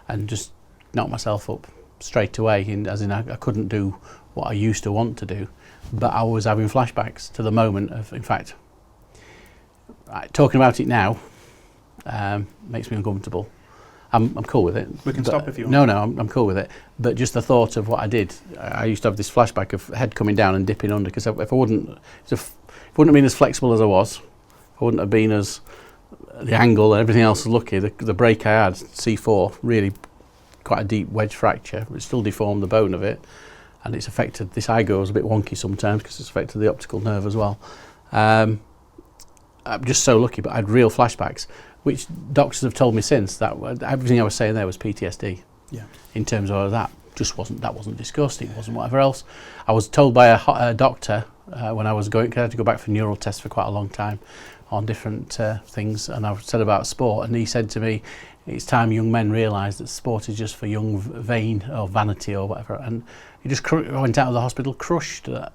and just knocked myself up straight away, as in I couldn't do what I used to want to do, but I was having flashbacks to the moment of, in fact, talking about it now makes me uncomfortable. I'm cool with it. We can stop if you want. No, I'm cool with it. But just the thought of what I did, I used to have this flashback of head coming down and dipping under, because if I wouldn't have been as flexible as I was, I wouldn't have been as, the angle and everything else was lucky. The break I had, C4, really quite a deep wedge fracture. It still deformed the bone of it, and it's affected, this eye goes a bit wonky sometimes because it's affected the optical nerve as well. I'm just so lucky, but I had real flashbacks, which doctors have told me since that everything I was saying there was PTSD. In terms of that wasn't discussed. It wasn't whatever else. I was told by a doctor when I was going, 'cause I had to go back for neural tests for quite a long time on different things, and I said about sport, and he said to me, it's time young men realise that sport is just for young vain or vanity or whatever. And he just went out of the hospital crushed that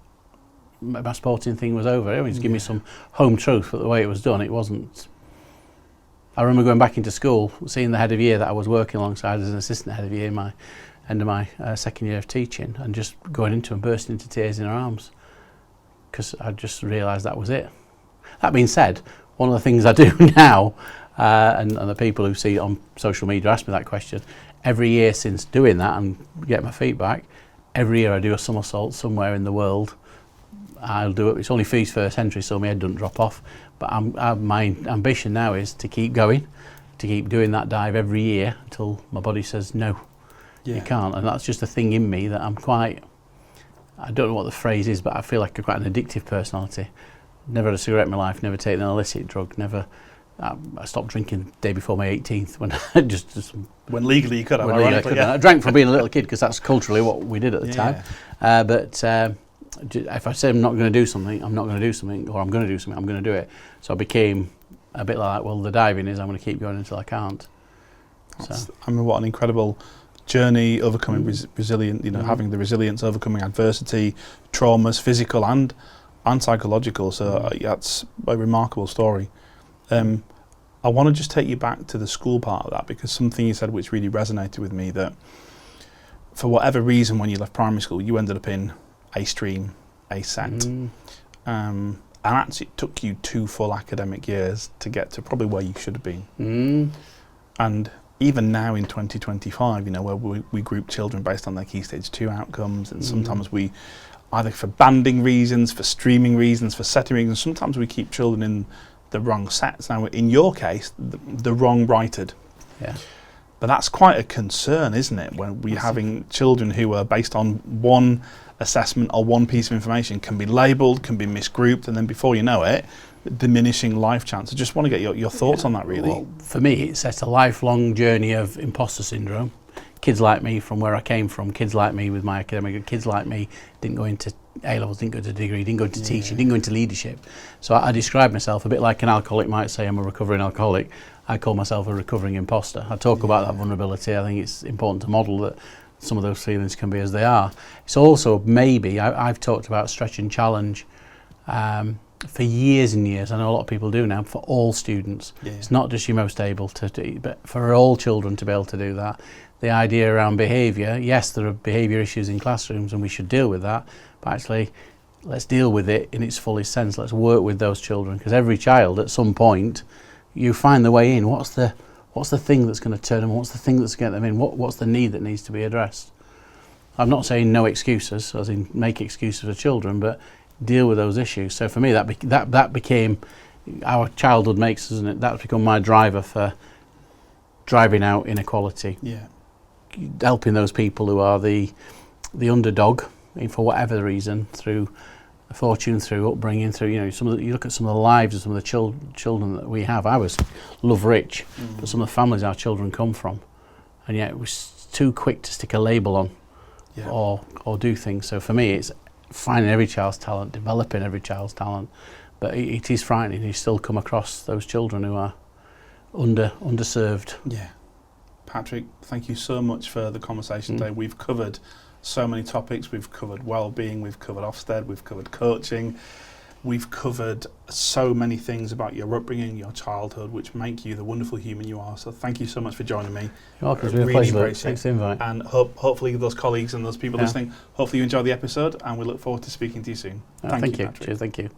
my sporting thing was over. He was giving me some home truth, but the way it was done, it wasn't. I remember going back into school, seeing the head of year that I was working alongside as an assistant head of year in my end of my second year of teaching, and just going into and bursting into tears in her arms, because I just realised that was it. That being said, one of the things I do now, and the people who see it on social media ask me that question, every year since doing that and get my feet back, every year I do a somersault somewhere in the world. I'll do it. It's only fees first entry, so my head doesn't drop off. But my ambition now is to keep going, to keep doing that dive every year until my body says no, you can't. And that's just a thing in me that I'm quite. I don't know what the phrase is, but I feel like I'm quite an addictive personality. Never had a cigarette in my life. Never taken an illicit drug. Never. I stopped drinking the day before my 18th when just when legally you could have. I drank from being a little kid because that's culturally what we did at the time. But if I say I'm not going to do something, I'm not going to do something, or I'm going to do something, I'm going to do it. So I became a bit like, well, the diving is I'm going to keep going until I can't. I mean, what an incredible journey, overcoming resilient, having the resilience, overcoming adversity, traumas, physical and psychological. So that's a remarkable story. I want to just take you back to the school part of that, because something you said which really resonated with me, that for whatever reason when you left primary school you ended up in a stream, a set, and actually it took you 2 full academic years to get to probably where you should have been. And even now in 2025, where we group children based on their Key Stage 2 outcomes, and sometimes we, either for banding reasons, for streaming reasons, for setting reasons, sometimes we keep children in the wrong sets. Now in your case, the wrong righted. Yeah. But that's quite a concern, isn't it, when we're having children who are based on one assessment or one piece of information, can be labelled, can be misgrouped, and then before you know it, diminishing life chance. I just want to get your thoughts on that, really. Well, for me, it's a lifelong journey of imposter syndrome. Kids like me from where I came from, kids like me with my academic, kids like me didn't go into A-levels, didn't go to degree, didn't go into teaching, didn't go into leadership. So I describe myself a bit like an alcoholic might say I'm a recovering alcoholic. I call myself a recovering imposter. I talk about that vulnerability. I think it's important to model that some of those feelings can be as they are. It's also maybe, I've talked about stretch and challenge for years and years. I know a lot of people do now, for all students. It's not just your most able to do, but for all children to be able to do that. The idea around behaviour, yes, there are behaviour issues in classrooms and we should deal with that, but actually let's deal with it in its fullest sense. Let's work with those children, because every child at some point, you find the way in. What's the thing that's going to turn them? What's the thing that's going to get them in? What's the need that needs to be addressed? I'm not saying no excuses, as in make excuses for children, but deal with those issues. So for me, that became our childhood makes us, isn't it? That's become my driver for driving out inequality. Helping those people who are the underdog, for whatever reason, through fortune, through upbringing, through you look at some of the lives of some of the children that we have. I was love rich, but some of the families our children come from, and yet it was too quick to stick a label on, or do things. So for me, it's finding every child's talent, developing every child's talent. But it is frightening. You still come across those children who are underserved. Patrick, thank you so much for the conversation today. We've covered so many topics. We've covered well-being, we've covered Ofsted, we've covered coaching, we've covered so many things about your upbringing, your childhood, which make you the wonderful human you are. So thank you so much for joining me. You're welcome. It's been a pleasure. Thanks for the invite. And hopefully those colleagues and those people listening, hopefully you enjoyed the episode, and we look forward to speaking to you soon. Thank you. Patrick. Cheers, thank you.